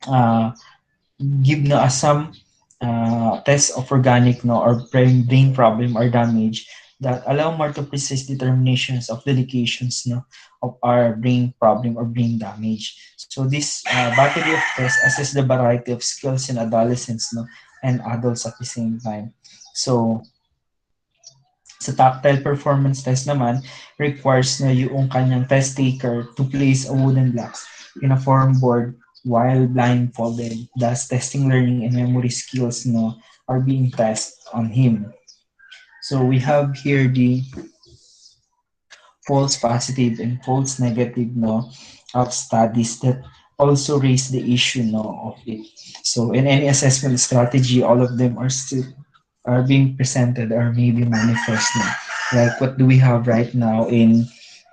uh, give some test of organic or brain problem or damage that allow more to precise determinations of the locations of our brain problem or brain damage. So this battery of tests assess the variety of skills in adolescents and adults at the same time. So sa tactile performance test naman, requires na yung kanyang test taker to place a wooden blocks in a form board while blindfolded. Thus, testing learning and memory skills are being tested on him. So we have here the false positive and false negative of studies that also raise the issue of it. So in any assessment strategy, all of them are being presented or maybe manifest now. Like what do we have right now in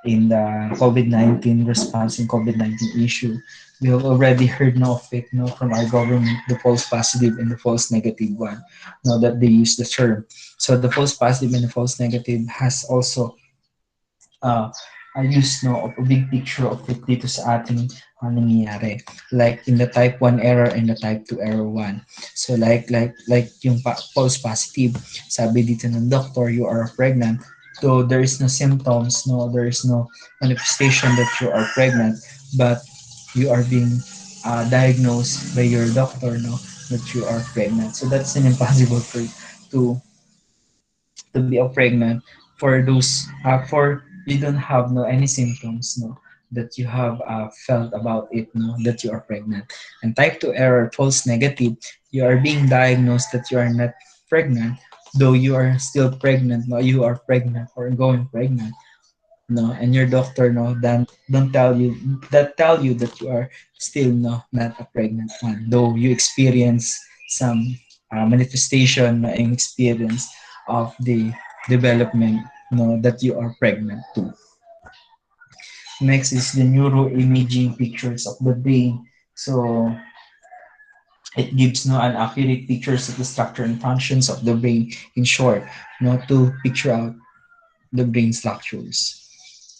the COVID-19 response and COVID-19 issue? We have already heard of it from our government, the false positive and the false negative one, that they use the term. So the false positive and the false negative has also uh, a use of a big picture of it dito sa ating nangyayari. Like in the type 1 error and the type 2 error 1. So like yung false positive, sabi dito ng doctor, you are pregnant. Though there is no symptoms, there is no manifestation that you are pregnant, but you are being diagnosed by your doctor that you are pregnant. So that's an impossible to be a pregnant for those for you don't have no any symptoms no that you have felt about it no that you are pregnant. And type 2 error, false negative, you are being diagnosed that you are not pregnant, though you are still pregnant, no, you are pregnant or going pregnant, no, and your doctor no then don't tell you that you are still no not a pregnant one, though you experience some manifestation and experience of the development no that you are pregnant too. Next is the neuroimaging pictures of the brain. So it gives no an accurate pictures of the structure and functions of the brain. In short, to picture out the brain structures.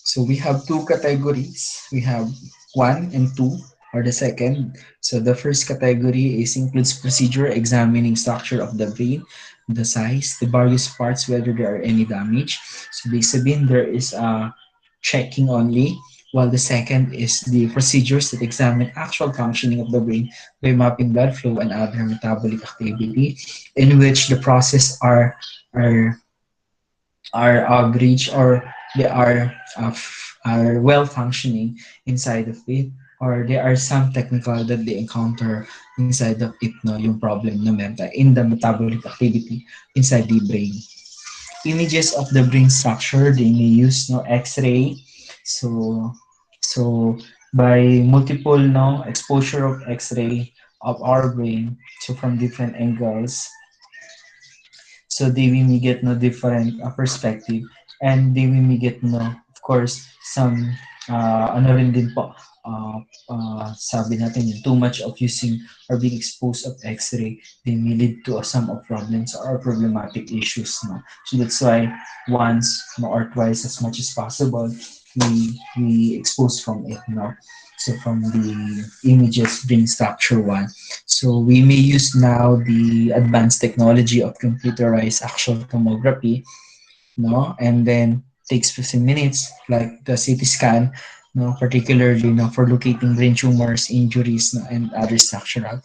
So we have two categories. We have one and two, or the second. So the first category is includes procedure examining structure of the brain, the size, the various parts, whether there are any damage. So ibig sabihin, there is a checking only, while the second is the procedures that examine actual functioning of the brain by mapping blood flow and other metabolic activity, in which the process are are average or they are well functioning inside of it, or there are some technical that they encounter inside of it no yung problem no in the metabolic activity inside the brain. Images of the brain structure, they may use no x-ray. So so by multiple no exposure of x-ray of our brain, so from different angles, so they will may get no different perspective, and they will may get no of course some ano rin din po, sabi natin yung too much of using or being exposed of x-ray, they may lead to some of problems or problematic issues no. So that's why once no, or twice as much as possible we expose from it no. So from the images brain structure one, so we may use now the advanced technology of computerized axial tomography, no, and then takes 15 minutes, like the CT scan, no, particularly no, for locating brain tumors, injuries, no, and other structural.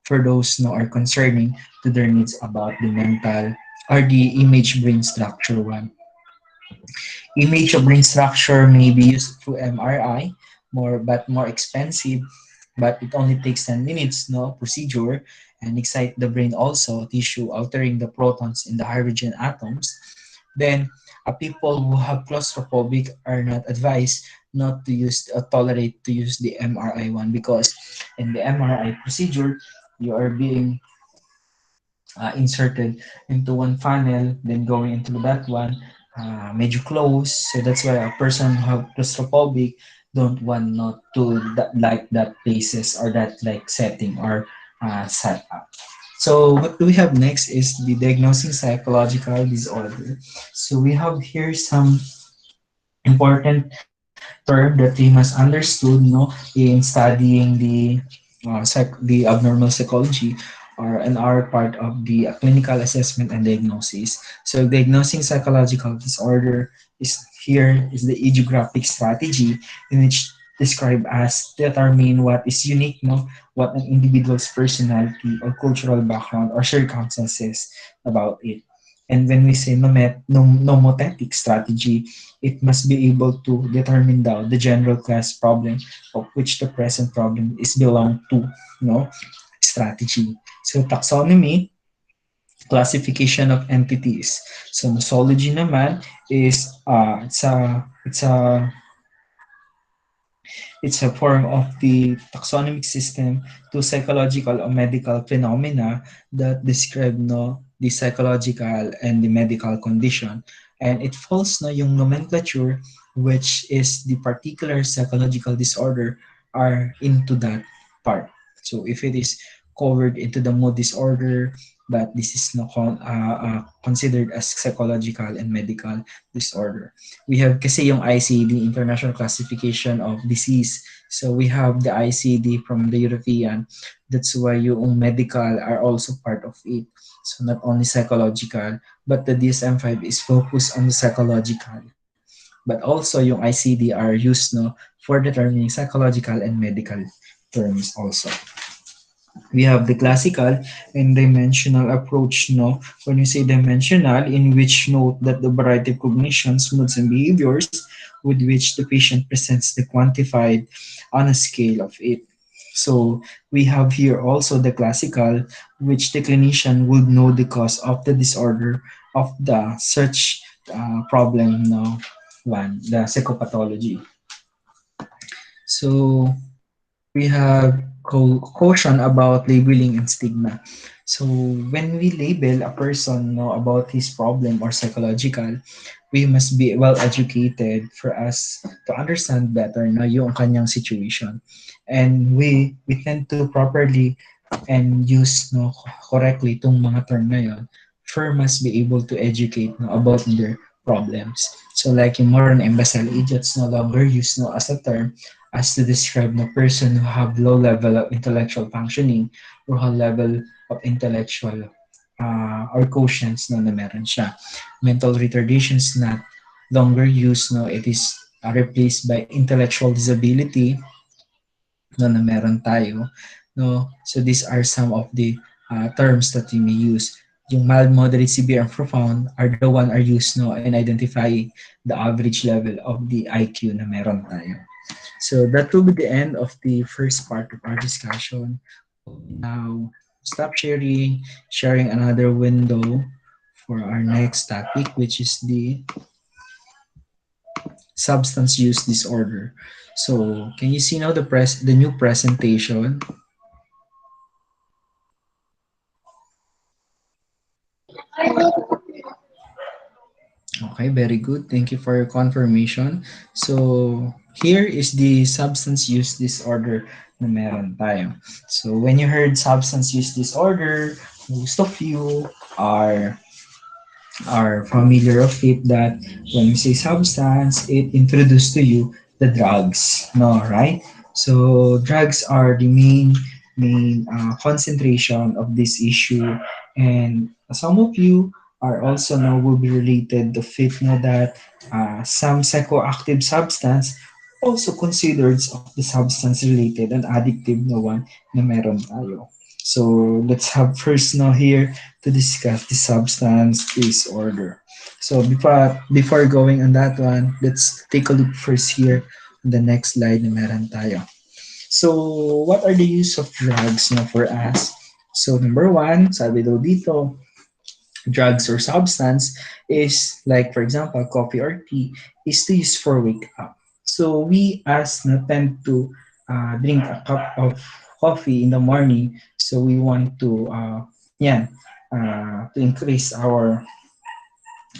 For those no are concerning to their needs about the mental or the image brain structure one. Image of brain structure may be used through MRI, more expensive, but it only takes 10 minutes no procedure, and excite the brain also tissue, altering the protons in the hydrogen atoms. Then people who have claustrophobic are not advised not to use tolerate to use the MRI one, because in the MRI procedure you are being inserted into one funnel, then going into that one, medyo close. So that's why a person who have claustrophobic don't want not to like that places or that like setting or setup. So what do we have next is the diagnosing psychological disorder. So we have here some important term that we must understood no in studying the abnormal psychology, or an our part of the clinical assessment and diagnosis. So diagnosing psychological disorder is here is the geographic strategy in which describe as determine what is unique no what an individual's personality or cultural background or circumstances about it. And when we say nomothetic strategy, it must be able to determine the general class problem of which the present problem is belong to, no, strategy. So taxonomy, classification of entities. So nosology naman is it's a form of the taxonomic system to psychological or medical phenomena that describe no the psychological and the medical condition. And it falls no yung nomenclature, which is the particular psychological disorder are into that part. So if it is covered into the mood disorder, but this is no considered as psychological and medical disorder. We have kasi yung ICD, International Classification of Disease. So we have the ICD from the European. That's why yung medical are also part of it. So not only psychological, but the DSM-5 is focused on the psychological. But also yung ICD are used no for determining psychological and medical terms also. We have the classical and dimensional approach. No, when you say dimensional, in which note that the variety of cognitions, moods, and behaviors with which the patient presents the quantified on a scale of it. So we have here also the classical, which the clinician would know the cause of the disorder of the search problem. No, one the psychopathology. So we have caution about labeling and stigma. So when we label a person no, about his problem or psychological, we must be well educated for us to understand better na yung kanyang situation. And we tend to properly and use no correctly itong mga term na yon. Firm must be able to educate no, about their problems. So like yung moron imbecile idiots no longer used no as a term as to describe the person who have low level of intellectual functioning or high level of intellectual or quotients no, na meron siya. Mental retardation is not longer used, no, it is replaced by intellectual disability no, na meron tayo. No? So these are some of the terms that we may use. Yung mild, moderate, severe, and profound are the one are used no, in identifying the average level of the IQ na meron tayo. So that will be the end of the first part of our discussion. Now, stop sharing another window for our next topic, which is the substance use disorder. So, can you see now the new presentation? Okay, very good. Thank you for your confirmation. So, here is the substance use disorder na meron tayo. So, when you heard substance use disorder, most of you are familiar of it that when we say substance, it introduced to you the drugs, no, right? So drugs are the main concentration of this issue, and some of you are also now will be related to fit no that some psychoactive substance also considered of the substance related and addictive na one na meron tayo. So let's have first now here to discuss the substance disorder. So before going on that one, let's take a look first here on the next slide na meron tayo. So what are the use of drugs na for us? So number one, sabi daw dito, drugs or substance is like for example coffee or tea is to use for wake up. So we as na tend to drink a cup of coffee in the morning, so we want to yan to increase our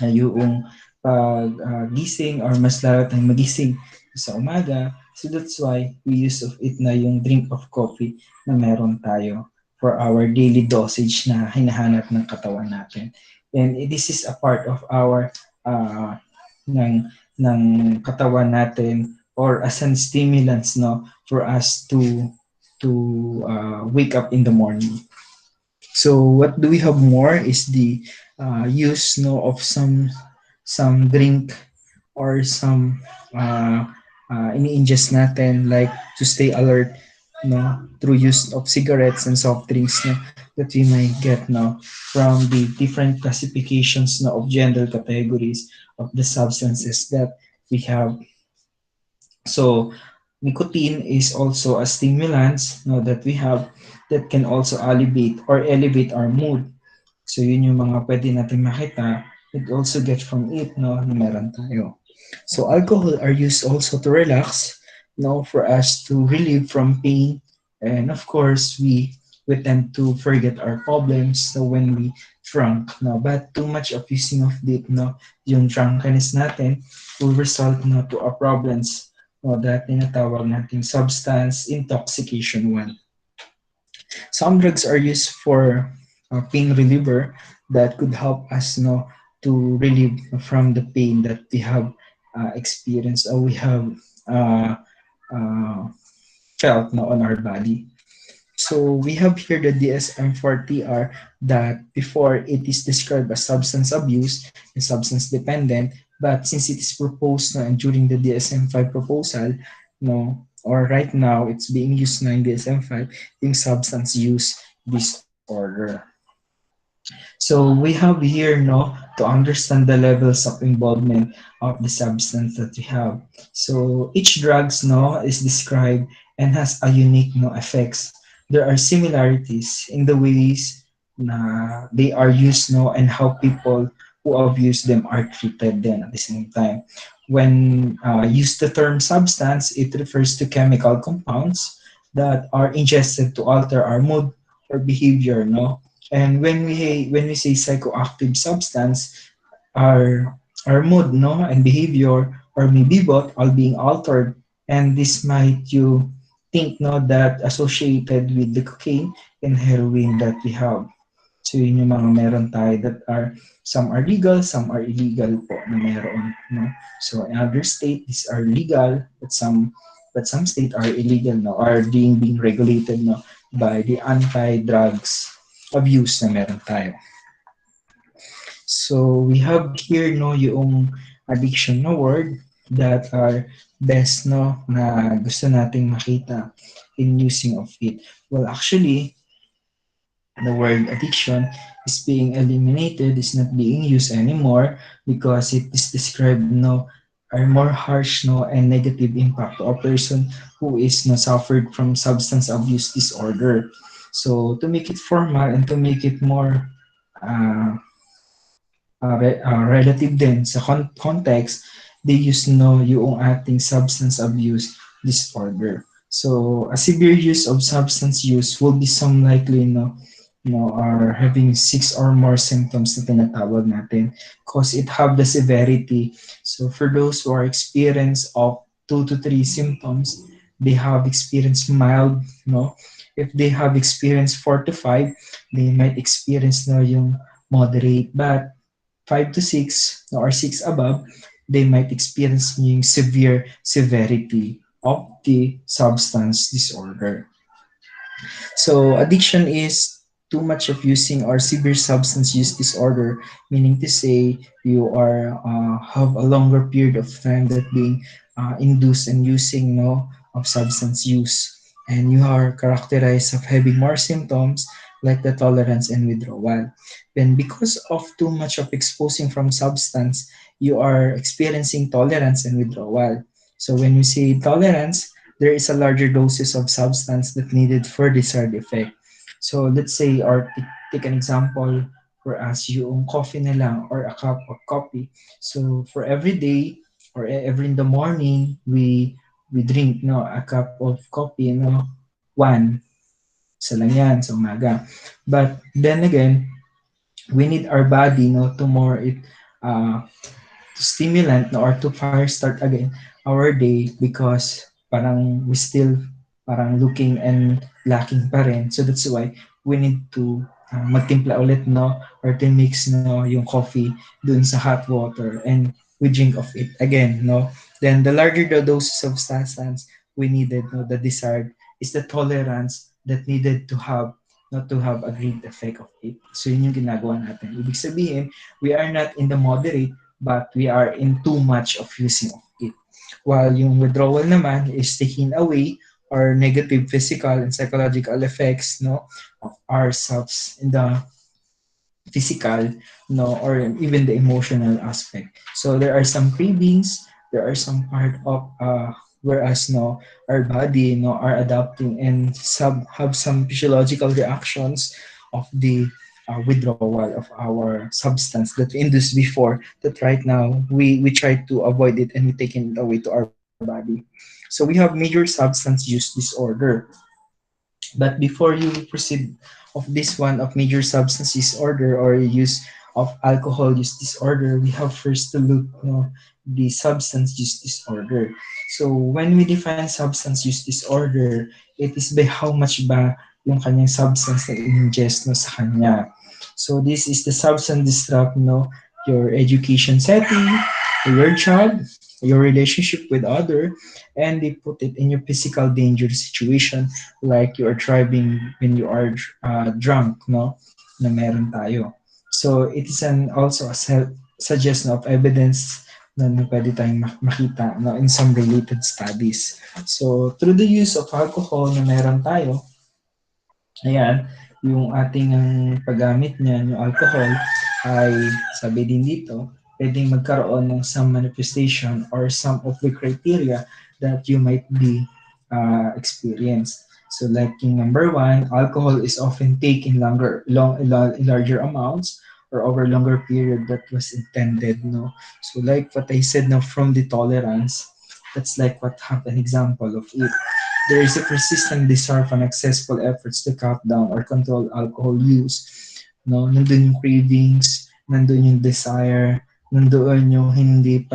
yung pag gising or mas lalo tayong magising sa umaga. So that's why we use of it na yung drink of coffee na meron tayo for our daily dosage na hinahanap ng katawan natin. And this is a part of our uh, ng ng katawan natin or as an stimulants no for us to wake up in the morning. So what do we have more is the use no of some drink or some ini-ingest natin like to stay alert no through use of cigarettes and soft drinks no that we might get now from the different classifications no, of gender categories of the substances that we have. So nicotine is also a stimulant no, that we have that can also elevate our mood. So yun yung mga pwede natin makita. It also get from it no, na meron tayo. So alcohol are used also to relax, no, for us to relieve from pain. And of course, we tend to forget our problems so when we drunk, no. But too much of using of it, no, yung drunkenness natin will result no, to our problems no, that tinatawag nating substance intoxication 1. Some drugs are used for pain reliever that could help us no, to relieve from the pain that we have experienced or we have uh, uh, felt no, on our body. So we have here the DSM-4TR that before it is described as substance abuse and substance dependent, but since it is proposed no, and during the DSM-5 proposal, no, or right now it's being used na in DSM-5, yung substance use disorder. So we have here no to understand the levels of involvement of the substance that we have. So each drugs no is described and has a unique no effects. There are similarities in the ways na they are used no and how people who abuse them are treated then at the same time. When used the term substance, it refers to chemical compounds that are ingested to alter our mood or behavior, no? And when we say psychoactive substance, our our mood, no, and behavior, or maybe both, all being altered, and this might you think, no, that associated with the cocaine and heroin that we have. So yun yung mga meron tayo that are some are legal, some are illegal po na meron, no. So in other state, these are legal, but some state are illegal, no, are being regulated, no, by the anti-drugs abuse na meron tayo. So we have here no yung addiction na word that are best no na gusto nating makita in using of it. Well, actually, the word addiction is being eliminated, is not being used anymore because it is described no are more harsh no and negative impact to a person who is no suffered from substance abuse disorder. So to make it formal and to make it more uh, relative din sa context, they use no yung ating substance abuse disorder. So, a severe use of substance use will be some likely are having six or more symptoms na tinatawag natin because it have the severity. So, for those who are experience of 2 to 3 symptoms, they have experienced mild, no? If they have experienced 4 to 5, they might experience no yung moderate. But 5 to 6 or 6 above, they might experience yung severe severity of the substance disorder. So addiction is too much of using or severe substance use disorder, meaning to say you are have a longer period of time that being induced and using no of substance use, and you are characterized of having more symptoms like the tolerance and withdrawal. Then because of too much of exposing from substance, you are experiencing tolerance and withdrawal. So when you say tolerance, there is a larger doses of substance that needed for desired effect. So let's say, or take an example for us, yung coffee na lang or a cup of coffee. So for every day or every in the morning, we drink no a cup of coffee, no, one, isa lang yan sa umaga. But then again, we need our body no to more it to stimulant no, or to fire start again our day because parang we still parang looking and lacking pa rin. So that's why we need to magtimpla ulit no or to mix no yung coffee dun sa hot water and we drink of it again no. Then the larger the doses of substance we needed no the desired is the tolerance that needed to have not to have a great effect of it. So yun yung ginagawa natin. Ibig sabihin, we are not in the moderate but we are in too much of using of it. While yung withdrawal naman is taking away our negative physical and psychological effects no of ourselves in the physical no or even the emotional aspect. So there are some cravings, there are some part of whereas no our body no are adapting and have some physiological reactions of the withdrawal of our substance that we induced before that right now we try to avoid it and we take it away to our body. So we have major substance use disorder. But before you proceed of this one of major substance disorder or use of alcohol use disorder, we have first to look the substance use disorder. So when we define substance use disorder, it is by how much ba yung kanyang substance na ingest no sa kanya. So this is the substance disrupt no your education setting, your job, your relationship with other, and they put it in your physical danger situation like you are driving when you are drunk no na meron tayo. So it is an also a suggestion of evidence na pwede tayong makita no, in some related studies. So, through the use of alcohol na meron tayo, ayan, yung ating paggamit niyan, yung alcohol, ay sabi din dito, pwedeng magkaroon ng some manifestation or some of the criteria that you might be experienced. So like in number one, alcohol is often taken in larger amounts or over longer period that was intended. No, so like what I said now from the tolerance, that's like what an example of it. There is a persistent desire for successful efforts to cut down or control alcohol use. No, nandun yung cravings, nandun yung desire, nandoon yung hindi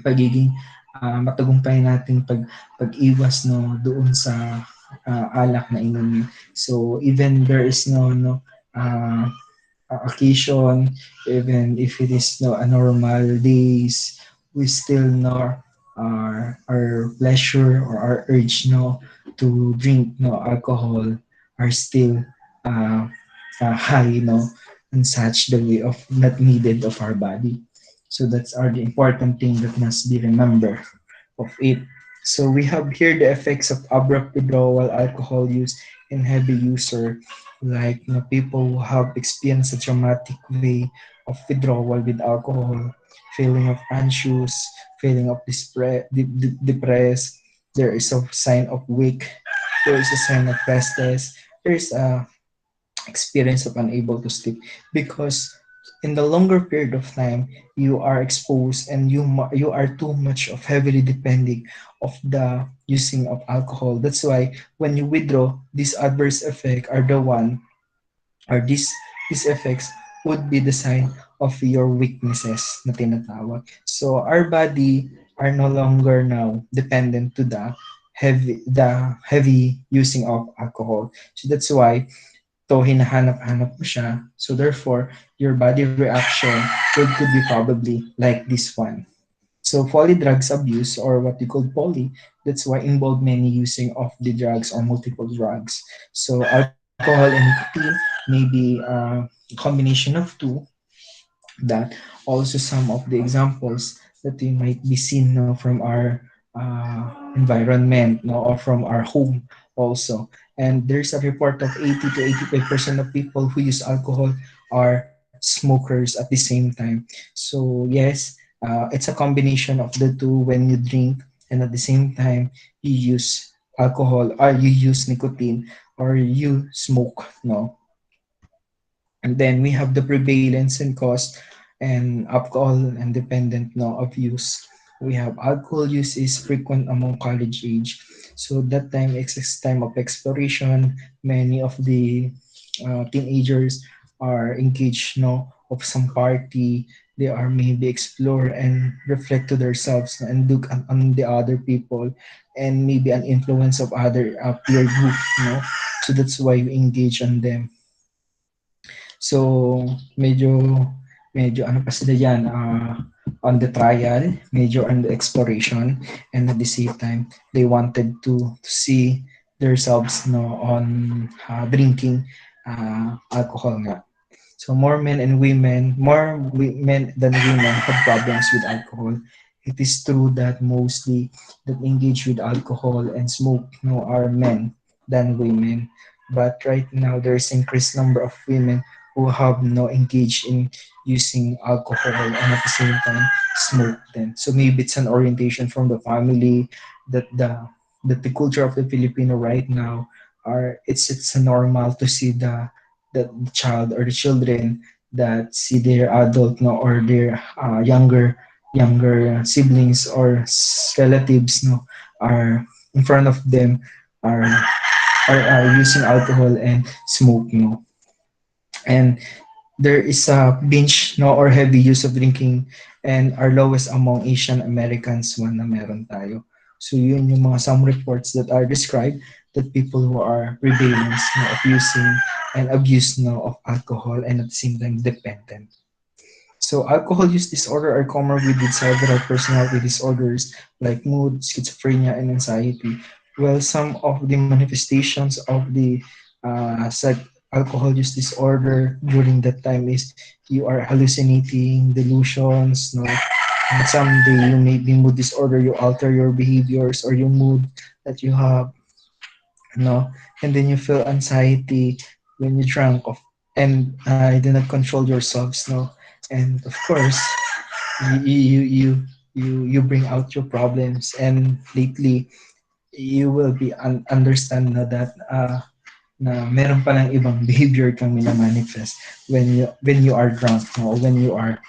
pagiging matagumpay nating pag-iwas no doon sa alak na inumin. So even there is no uh, occasion, even if it is no a normal days, we still know our pleasure or our urge no to drink no alcohol are still uh, high no and such the way of not needed of our body. So that's are the important thing that must be remembered of it. So we have here the effects of abrupt withdrawal, alcohol use, and heavy user, like people who have experienced a traumatic way of withdrawal with alcohol, feeling of anxious, feeling of depressed. There is a sign of weak. There is a sign of restless. There is a experience of unable to sleep because in the longer period of time you are exposed and you are too much of heavily depending of the using of alcohol. That's why when you withdraw, these adverse effects are the one or these effects would be the sign of your weaknesses na tinatawag. So our body are no longer now dependent to the heavy using of alcohol. So that's why to hinahanap-hanap mo siya. So therefore, your body reaction could be probably like this one. So poly drugs abuse or what we call poly, that's why involve many using of the drugs or multiple drugs. So alcohol and nicotine may be a combination of two that also some of the examples that we might be seen now from our environment no, or from our home also. And there's a report of 80 to 85% of people who use alcohol are smokers at the same time. So yes, it's a combination of the two when you drink and at the same time you use alcohol or you use nicotine or you smoke no. And then we have the prevalence and cost and alcohol and dependent no, of use. We have alcohol use is frequent among college age. So that time it's time of exploration. Many of the teenagers are engaged no, of some party. They are maybe explore and reflect to themselves and look on the other people and maybe an influence of other peer group. No? So that's why we engage on them. So, medyo ano pa sila diyan, on the trial, medyo on the exploration, and at the same time, they wanted to see themselves no on drinking alcohol nga. So more men than women have problems with alcohol. It is true that mostly that engage with alcohol and smoke no are men than women. But right now there's increased number of women who have no engaged in using alcohol and at the same time smoke them. So maybe it's an orientation from the family that the culture of the Filipino right now are it's normal to see the child or the children that see their adult no or their younger siblings or relatives no are in front of them are are using alcohol and smoke no. And there is a binge no or heavy use of drinking and are lowest among Asian Americans one na meron tayo. So yun yung mga some reports that are described that people who are prevalence no, of using and abuse no, of alcohol and at the same time dependent. So alcohol use disorder are comorbid with several personality disorders like mood, schizophrenia, and anxiety. Well, some of the manifestations of the alcohol use disorder during that time is you are hallucinating, delusions, no? And someday you may be mood disorder, you alter your behaviors or your mood that you have, no? And then you feel anxiety when you drunk of and you do not control yourselves, no? And of course, you bring out your problems, and lately you will be understand na that na meron palang ibang behavior kang minamanifest when you are drunk, no? When you are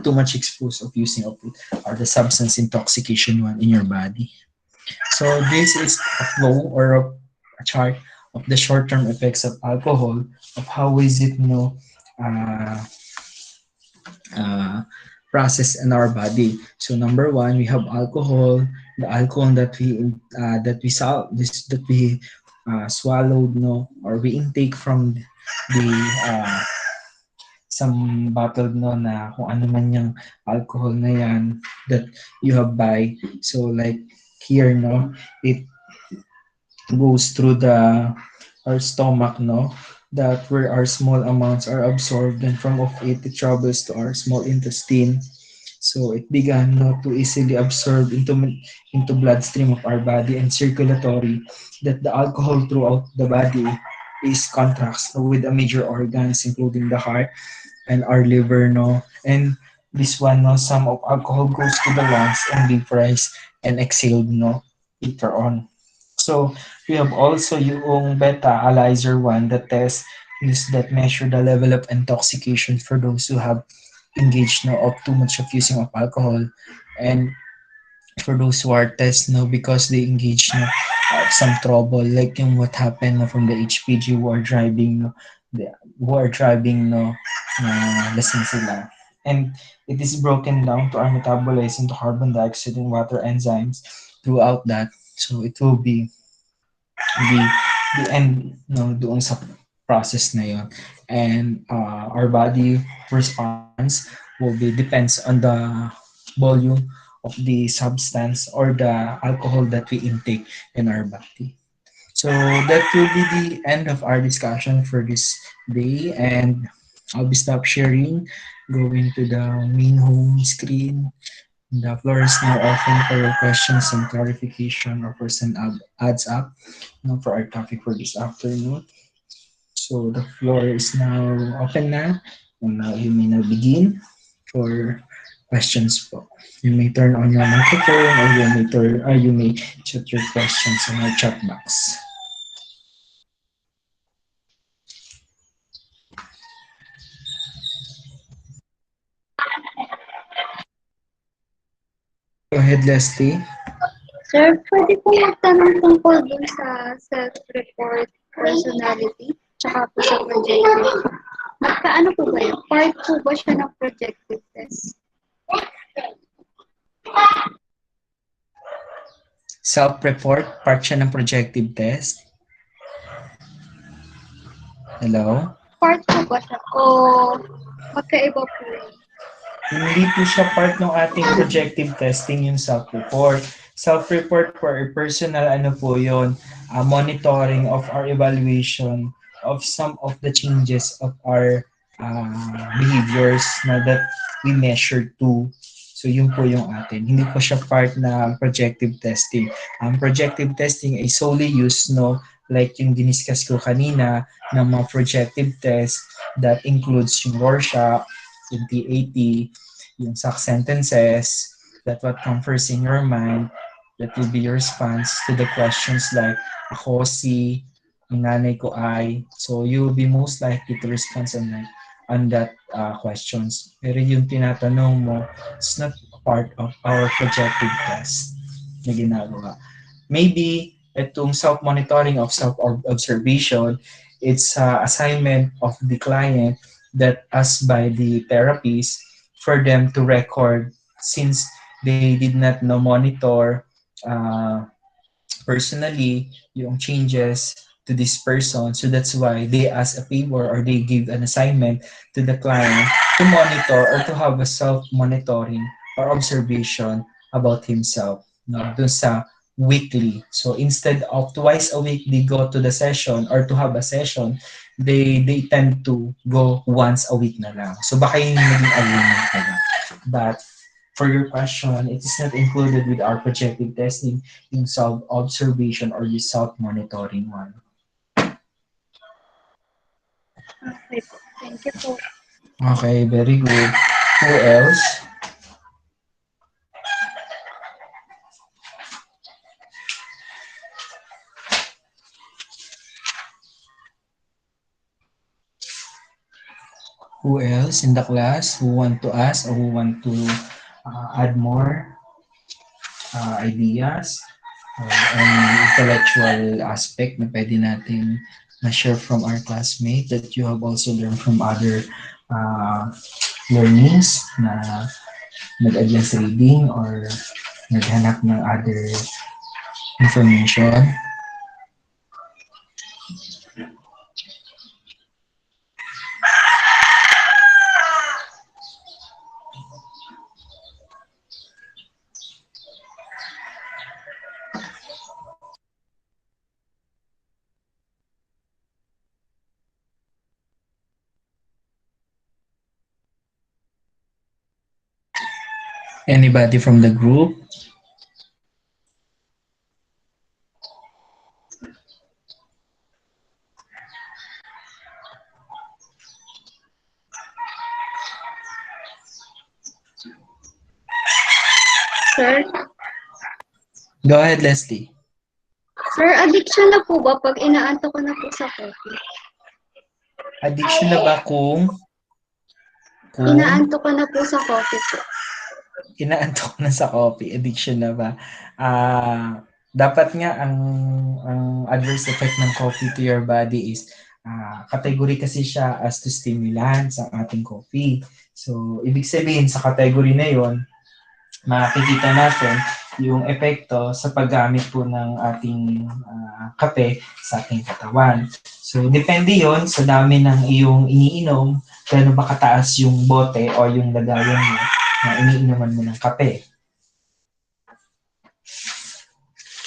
too much exposed of using of it or the substance intoxication one in your body. So this is a flow or a chart of the short-term effects of alcohol, of how is it, uh, uh, process in our body. So number one, we have alcohol, the alcohol that we saw this that we swallowed, no, or we intake from the some bottle, no, na kung ano man yung alcohol na yan that you have buy. So like here, no, it goes through the our stomach, no, that where our small amounts are absorbed, and from of it travels to our small intestine. So it began not to easily absorb into bloodstream of our body and circulatory, that the alcohol throughout the body is contracts with the major organs including the heart and our liver, no. And this one, no, some of alcohol goes to the lungs and vaporized and exhaled, no, later on. So we have also yung beta analyzer one, the test is that measure the level of intoxication for those who have engaged, no, of too much of using of alcohol, and for those who are test, no, because they engage, no, some trouble like yung what happened, no, from the HPG who are driving, no, who are driving, no, na lasing sila, and it is broken down to our metabolized into carbon dioxide and water enzymes throughout that. So it will be the the end, no, doon sa process na yon. And our body response will be depends on the volume of the substance or the alcohol that we intake in our body. So that will be the end of our discussion for this day, and I'll be stop sharing, going to the main home screen. The floor is now open for your questions and clarification or for some adds up, for our topic for this afternoon. So the floor is now open na. And now you may now begin for questions po. You may turn on your microphone, or you may chat your questions in our chat box. Go ahead, Leslie. Sir, pwede po magtanong tungkol dun sa self-report personality tsaka po sa projective. Magkaano po ba yun? Part po ba siya ng projective test? Self-report, part siya ng projective test. Hello? Part po ba siya? O magkaiba po yun? Hindi po siya part ng ating projective testing yung self-report. Self-report for a personal, ano po yun, monitoring of our evaluation of some of the changes of our behaviors na that we measure to. So yun po yung atin. Hindi po siya part na projective testing. Projective testing ay solely used, no, like yung diniscuss ko kanina ng mga projective test that includes yung Rorschach, yung TAT, yung SAC sentences, that what comes first in your mind, that will be your response to the questions like, ako si, ang nanay ko ay. So you will be most likely to respond on that questions. Pero yung tinatanong mo, it's not part of our projective test na ginagawa. Maybe itong self-monitoring of self-observation, it's assignment of the client that asked by the therapist for them to record, since they did not monitor uh, personally yung changes to this person. So that's why they ask a favor or they give an assignment to the client to monitor or to have a self-monitoring or observation about himself, no, dun sa weekly. So instead of twice a week they go to the session or to have a session, they tend to go once a week na lang. So baka yun yung naging agreement nila. But for your question, it is not included with our projective testing yung self-observation or yung self-monitoring one. Okay po. Thank you po. Okay, very good. Who else? Who else in the class who want to ask or who want to add more ideas or any intellectual aspect na pwede natin ma-share from our classmate that you have also learned from other learnings na nag-advance reading or naghanap ng other information. Anybody from the group? Sir? Go ahead, Leslie. Sir, addiction na po ba pag inaanto ko na po sa coffee? Addiction na ba kung Inaanto ko na po sa coffee po. inaantok na sa coffee? Addiction na ba? Dapat nga ang adverse effect ng coffee to your body is category kasi siya as to stimulants ang ating coffee. So, ibig sabihin sa category na yon, makikita natin yung epekto sa paggamit po ng ating kape sa ating katawan. So, depende yon sa dami ng iyong iniinom, kano ba kataas yung bote o yung lagayan mo na iniinuman mo ng kape.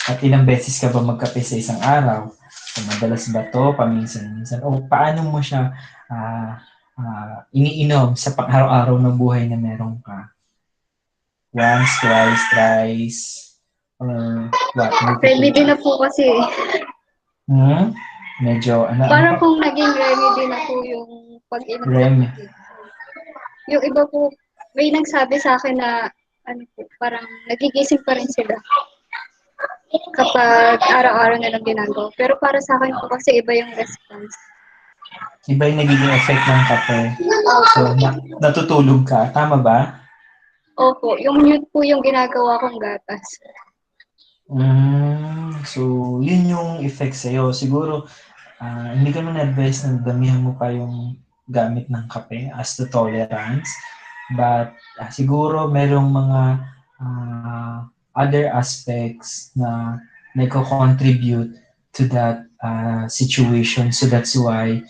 At ilang beses ka ba magkape sa isang araw? So, madalas ba to? Paminsan-minsan? O paano mo siya iniinom sa pang-araw-araw na buhay na meron ka? Once, twice, thrice, or what? Remedy na po kasi. Medyo, Parang kung naging remedy na po yung pag-inom. Remedy. Yung iba po, may nagsabi sa akin na, parang nagigising pa rin sila kapag araw-araw nilang ginagawa. Pero para sa akin po kasi iba yung response. Iba yung nagiging effect ng kape. So, natutulog ka. Tama ba? Opo, yung mute po yung ginagawa kong gatas. So, yun yung effect sa'yo. Siguro, hindi ko naman advise na damihan mo pa yung gamit ng kape as to tolerance. But, siguro merong mga other aspects na nagko-contribute to that situation. So, that's why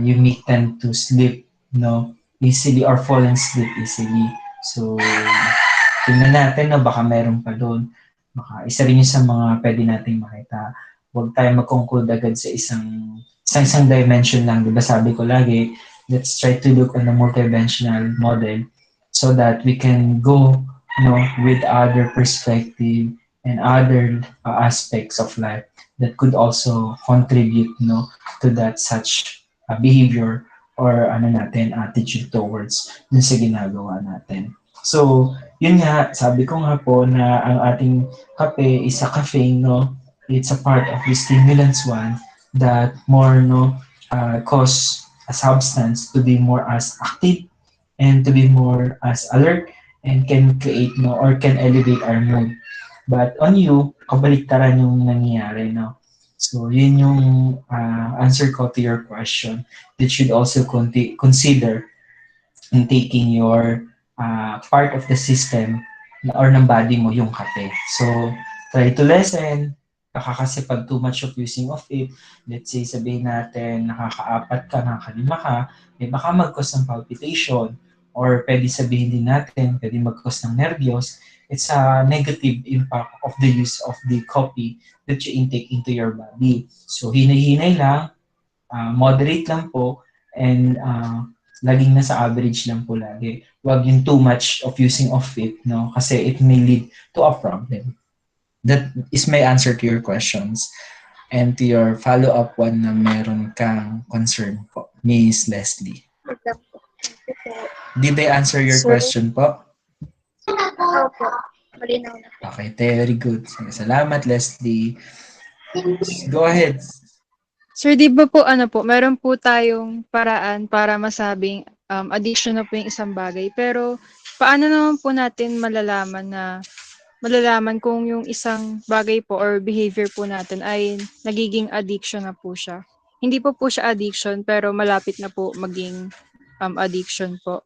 you may tend to sleep easily or fall asleep easily. So, tingnan natin na baka meron pa doon. Baka isa rin yun sa mga pwede nating makita. Huwag tayo mag-conclude agad sa isang dimension lang. Diba sabi ko lagi, let's try to look on a multidimensional model so that we can go with other perspective and other aspects of life that could also contribute to that such behavior or attitude towards dun sa ginagawa natin. So, yun nga, sabi ko nga po na ang ating kape is a caffeine, it's a part of the stimulants one that more cause a substance to be more as active and to be more as alert and can create or can elevate our mood. But on you, kabaliktaran yung nangyayari, So, yun yung answer ko to your question that should also consider in taking your part of the system or ng body mo yung kape. So, try to lessen. Kasi pag too much of using of it, let's say sabihin natin nakaka-4 ka, nakaka-5 ka, baka mag-cause ng palpitation or pwede sabihin din natin, pwede mag-cause ng nervyos, it's a negative impact of the use of the coffee that you intake into your body. So, hinay-hinay lang, moderate lang po, and laging nasa average lang po lagi. Huwag yung too much of using of it, no? Kasi it may lead to a problem. That is my answer to your questions. And to your follow-up one na meron kang concern po, Miss Leslie. Wait lang po. Thank you po. Did I answer your Sir. question po? Opo. Malinaw na. Okay, very good. Salamat, Leslie. Go ahead. Sir, di ba po meron po tayong paraan para masabing addiction na po yung isang bagay. Pero paano naman po natin malalaman kung yung isang bagay po or behavior po natin ay nagiging addiction na po siya? Hindi po siya addiction pero malapit na po maging addiction po.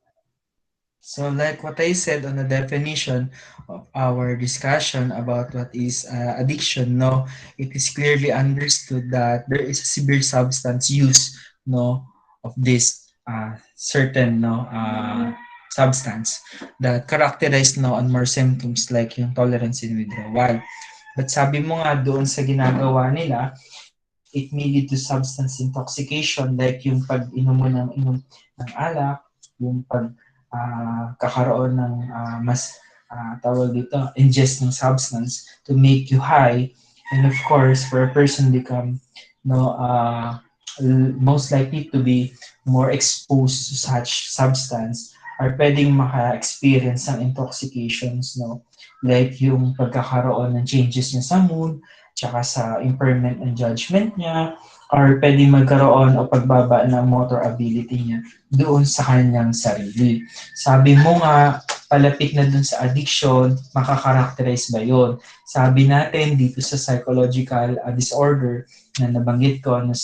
So like what I said on the definition of our discussion about what is addiction, no, it is clearly understood that there is a severe substance use, no, of this certain substance that characterized on more symptoms like yung tolerance and withdrawal. But sabi mo nga doon sa ginagawa nila, it may lead to substance intoxication like yung pag-inom mo ng alak, yung kakaroon ng mas tawag dito, ingest ng substance to make you high, and of course for a person become most likely to be more exposed to such substance are pwedeng maka-experience ng intoxications, no, like yung pagkakaroon ng changes niya sa mood, tsaka sa impairment and judgment niya, or pwedeng magkaroon o pagbaba ng motor ability niya doon sa kanyang sarili. Sabi mo nga, palapit na doon sa addiction, makakarakterize ba yun? Sabi natin dito sa psychological disorder na nabanggit ko na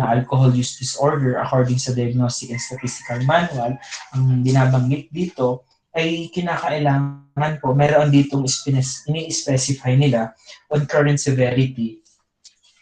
alcohol use disorder according sa Diagnostic and Statistical Manual, ang binabanggit dito ay kinakailangan po, meron ditong ini-specify nila on current severity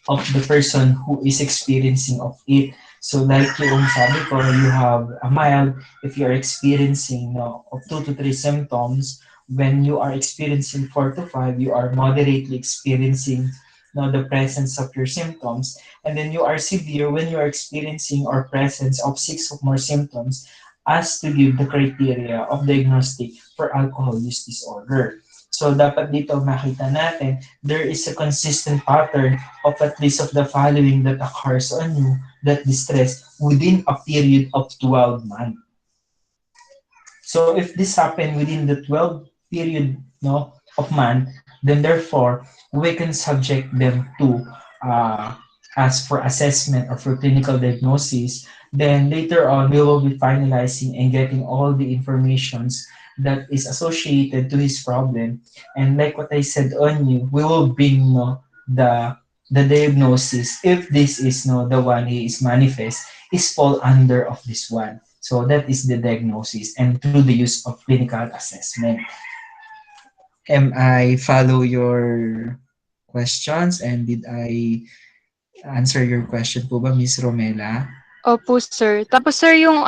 of the person who is experiencing of it. So like yung sabi ko, you have a mild, if you are experiencing of 2 to 3 symptoms, when you are experiencing 4 to 5, you are moderately experiencing the presence of your symptoms, and then you are severe when you are experiencing or presence of 6 or more symptoms as to give the criteria of diagnostic for alcohol use disorder. So dapat dito makita natin, there is a consistent pattern of at least of the following that occurs on you, that distress within a period of 12 months. So if this happened within the 12 period of month, then therefore we can subject them to ask for assessment or for clinical diagnosis. Then later on, we will be finalizing and getting all the informations that is associated to his problem. And like what I said on you, we will bring the diagnosis if this is the one he is manifest is fall under of this one. So that is the diagnosis and through the use of clinical assessment. Am I follow your questions and did I answer your question po ba, Miss Romela? Opo, sir. Tapos, sir, yung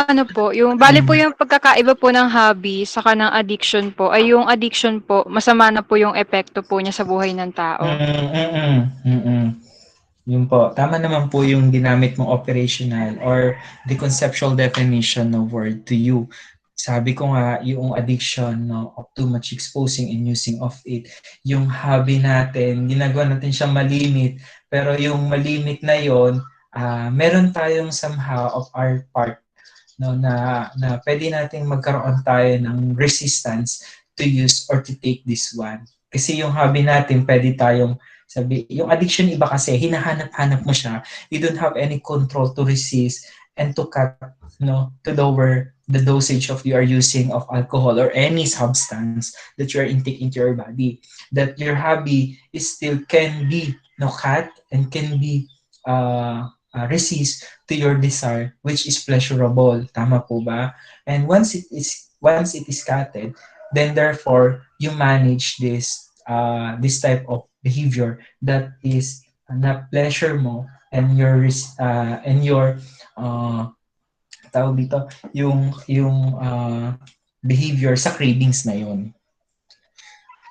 bali po yung pagkakaiba po ng hobby saka ng addiction po, ay yung addiction po, masama na po yung epekto po niya sa buhay ng tao. Yun po. Tama naman po yung ginamit mong operational or the conceptual definition ng word to you. Sabi ko nga, yung addiction of too much exposing and using of it, yung hobby natin, ginagawa natin siya malimit, pero yung malimit na yon, meron tayong somehow of our part na pwede nating magkaroon tayo ng resistance to use or to take this one. Kasi yung hobby natin, pwede tayong yung addiction iba kasi, hinahanap-hanap mo siya, you don't have any control to resist and to cut, to lower the dosage of you are using of alcohol or any substance that you are intaking into your body. That your hobby is still can be cut and can be resist to your desire, which is pleasurable. Tama po ba? And once it is cutted, then therefore you manage this type of behavior that is na pleasure mo and your tawag dito yung behavior sa cravings na yon.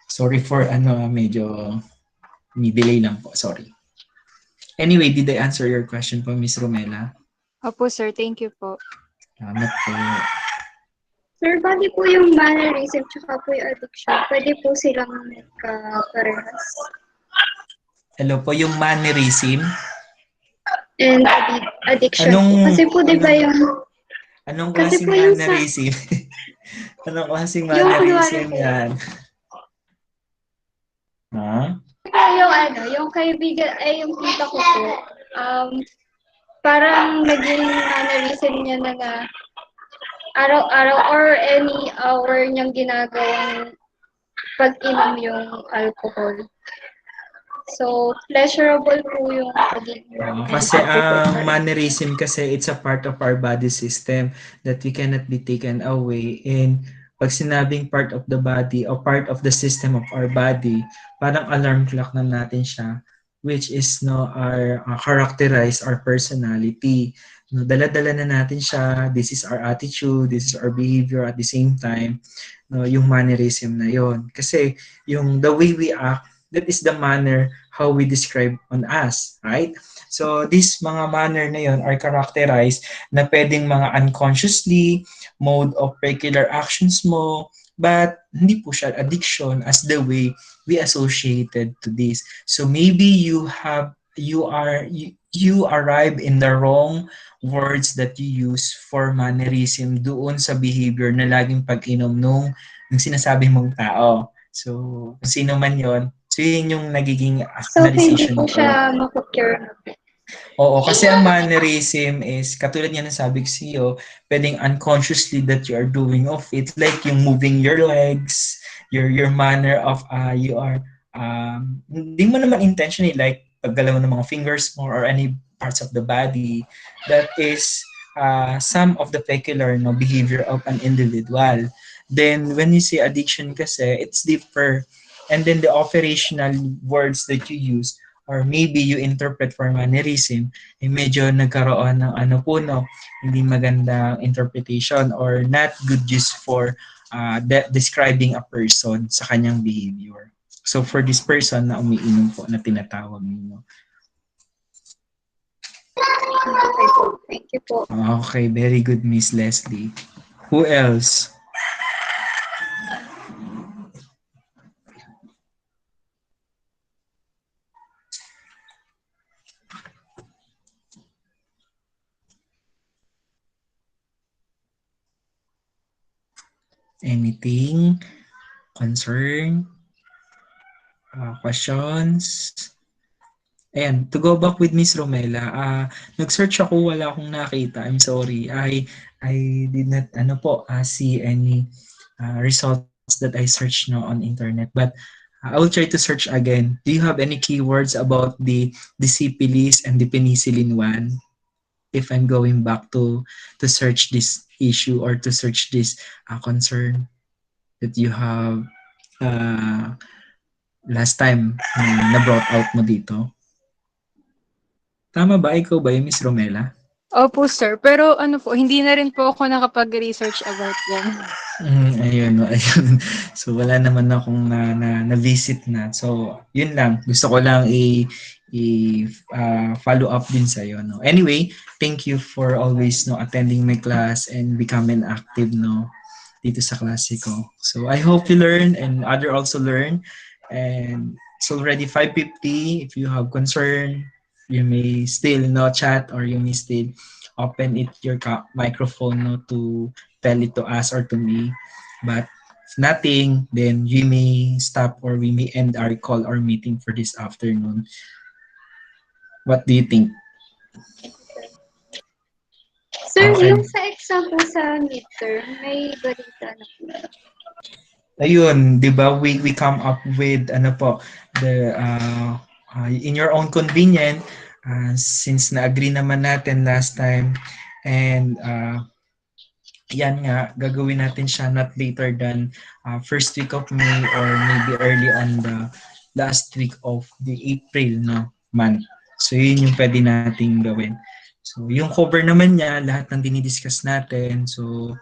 Sorry for medyo may delay lang po. Sorry. Anyway, did I answer your question po, Miss Romela? Opo, sir. Thank you po. Salamat po. Sir, bali po yung mannerism tsaka po yung addiction, pwede po silang magkaparehas. Hello po, yung mannerism. And addiction po. Kasi po, di ba yung... Anong Kasi klaseng po yung sa- mannerism? Anong klaseng Yung mannerism kunwari- yan? Ha? Yung kaibigan, yung tita ko po, parang naging mannerism niya na araw-araw or any hour niyang ginagawang pag-inom yung alcohol. So, pleasurable po yung pagiging. Kasi ang mannerism kasi it's a part of our body system that we cannot be taken away. And pag sinabing part of the body or part of the system of our body, parang alarm clock na natin siya, which is our characterize our personality. No, dala-dala na natin siya. This is our attitude, this is our behavior at the same time. No, yung mannerism na yon. Kasi yung the way we act, that is the manner how we describe on us, right? So, these mga manner na yon are characterized na pwedeng mga unconsciously, mode of regular actions mo, but hindi po siya addiction as the way we associated to this. So, maybe you arrive in the wrong words that you use for mannerism doon sa behavior na laging pag-inom nung sinasabi mong tao. So, kung sino man yon, so yun yung nagiging So, hindi analyzation po ko. siya makukure. Oo, kasi ang mannerism is, katulad niya ng sabi ko sa'yo, pwedeng unconsciously that you are doing of it, like yung moving your legs, your manner of, you are, hindi mo naman intentionally, like paggalaw ng mga fingers mo or any parts of the body, that is some of the peculiar behavior of an individual. Then, when you say addiction kasi, it's deeper. And then the operational words that you use or maybe you interpret for mannerism, medyo nagkaroon ng hindi magandang interpretation or not good use for describing a person sa kanyang behavior. So for this person na umiinom po na tinatawag ninyo. Okay po. Thank you po. Okay, very good, Miss Leslie. Who else? Anything? Concern? Questions? Ayan, to go back with Miss Romela, nag-search ako, wala akong nakita. I'm sorry. I did not see any results that I searched on internet. But I will try to search again. Do you have any keywords about the syphilis and the penicillin one? If I'm going back to search this issue or to search this concern that you have last time na brought out mo dito. Tama ba? Ikaw ba yung Miss Romela? Opo, sir. Pero hindi na rin po ako nakapag-research about them. Ayun. So, wala naman akong na-visit na. So, yun lang. Gusto ko lang follow up din sa'yo. No? Anyway, thank you for always attending my class and becoming active dito sa klase ko. So, I hope you learn and other also learn. And it's already 5:50. If you have concern, you may still chat or you may still open your microphone to tell it to us or to me. But if nothing, then we may stop or we may end our call or meeting for this afternoon. What do you think? Sir, Okay. yung sa exam po sa midterm, may balita na po. Ayun, 'di ba? We come up with the in your own convenience since na-agree naman natin last time and yan nga gagawin natin siya not later than first week of May or maybe early on the last week of the April month. So yun yung pwede nating gawin. So yung cover naman niya lahat ng dinidiscuss natin. So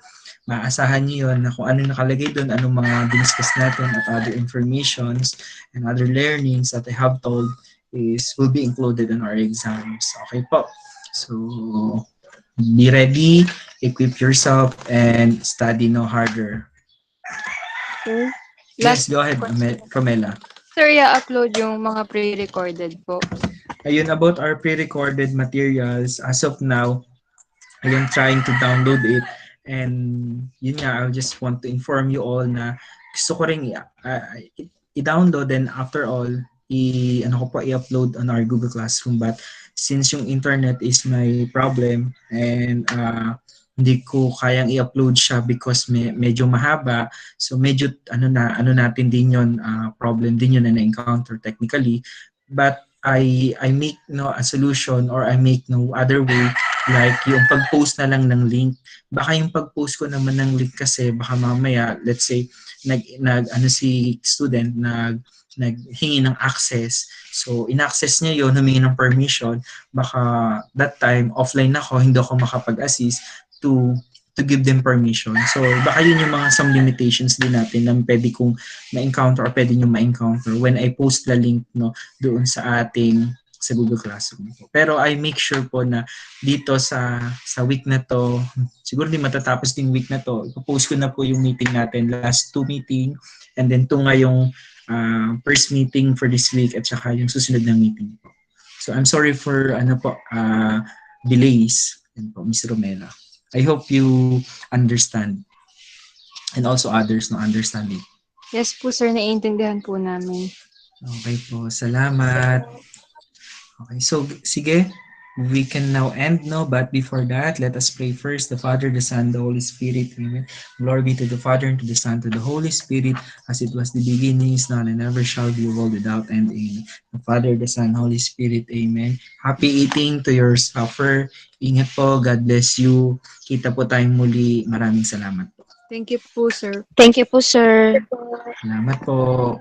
maasahan niyo yun na kung ano nakalagay doon, anong mga diniscuss natin at other informations and other learnings that I have told will be included in our exams. Okay po. So, be ready, equip yourself, and study no harder. Sir, Yes, last go ahead, question. Romela. Sir, i-upload yung mga pre-recorded po. Ayun, about our pre-recorded materials, as of now, I am trying to download it. And yun nga, I just want to inform you all na gusto ko rin i-download and after all, i-upload on our Google Classroom. But since yung internet is my problem and hindi ko kayang i-upload siya because medyo mahaba. So medyo ano natin din yon, problem din yun na na-encounter technically. But I make a solution or I make no other way, like yung pag-post na lang ng link. Baka yung pag-post ko naman ng link kasi baka mamaya, let's say si student naghingi ng access. So in-access niya yon, humingi ng permission, baka that time offline ako, hindi ako makapag-assist to give them permission. So baka yun yung mga some limitations din natin na pwede kong ma-encounter or pwede nyo ma-encounter when I post the link doon sa Google Classroom. Pero I make sure po na dito sa week na to, siguro di matatapos din week na to, ipopost ko na po yung meeting natin, last 2 meeting, and then ito nga yung first meeting for this week at saka yung susunod na meeting po. So I'm sorry for delays. Yan po, Ms. Romela. I hope you understand and also others understand it. Yes po, sir. Naiintindihan po namin. Okay po. Salamat. Okay. So, sige. We can now end, but before that, let us pray first. The Father, the Son, the Holy Spirit. Amen. Glory be to the Father, and to the Son, to the Holy Spirit, as it was the beginning, is now, and never shall be, world without end. Amen. The Father, the Son, Holy Spirit. Amen. Happy eating to your supper. Ingat po. God bless you. Kita po tayong muli. Maraming salamat po. Thank you po, sir. Thank you po, sir. Salamat po.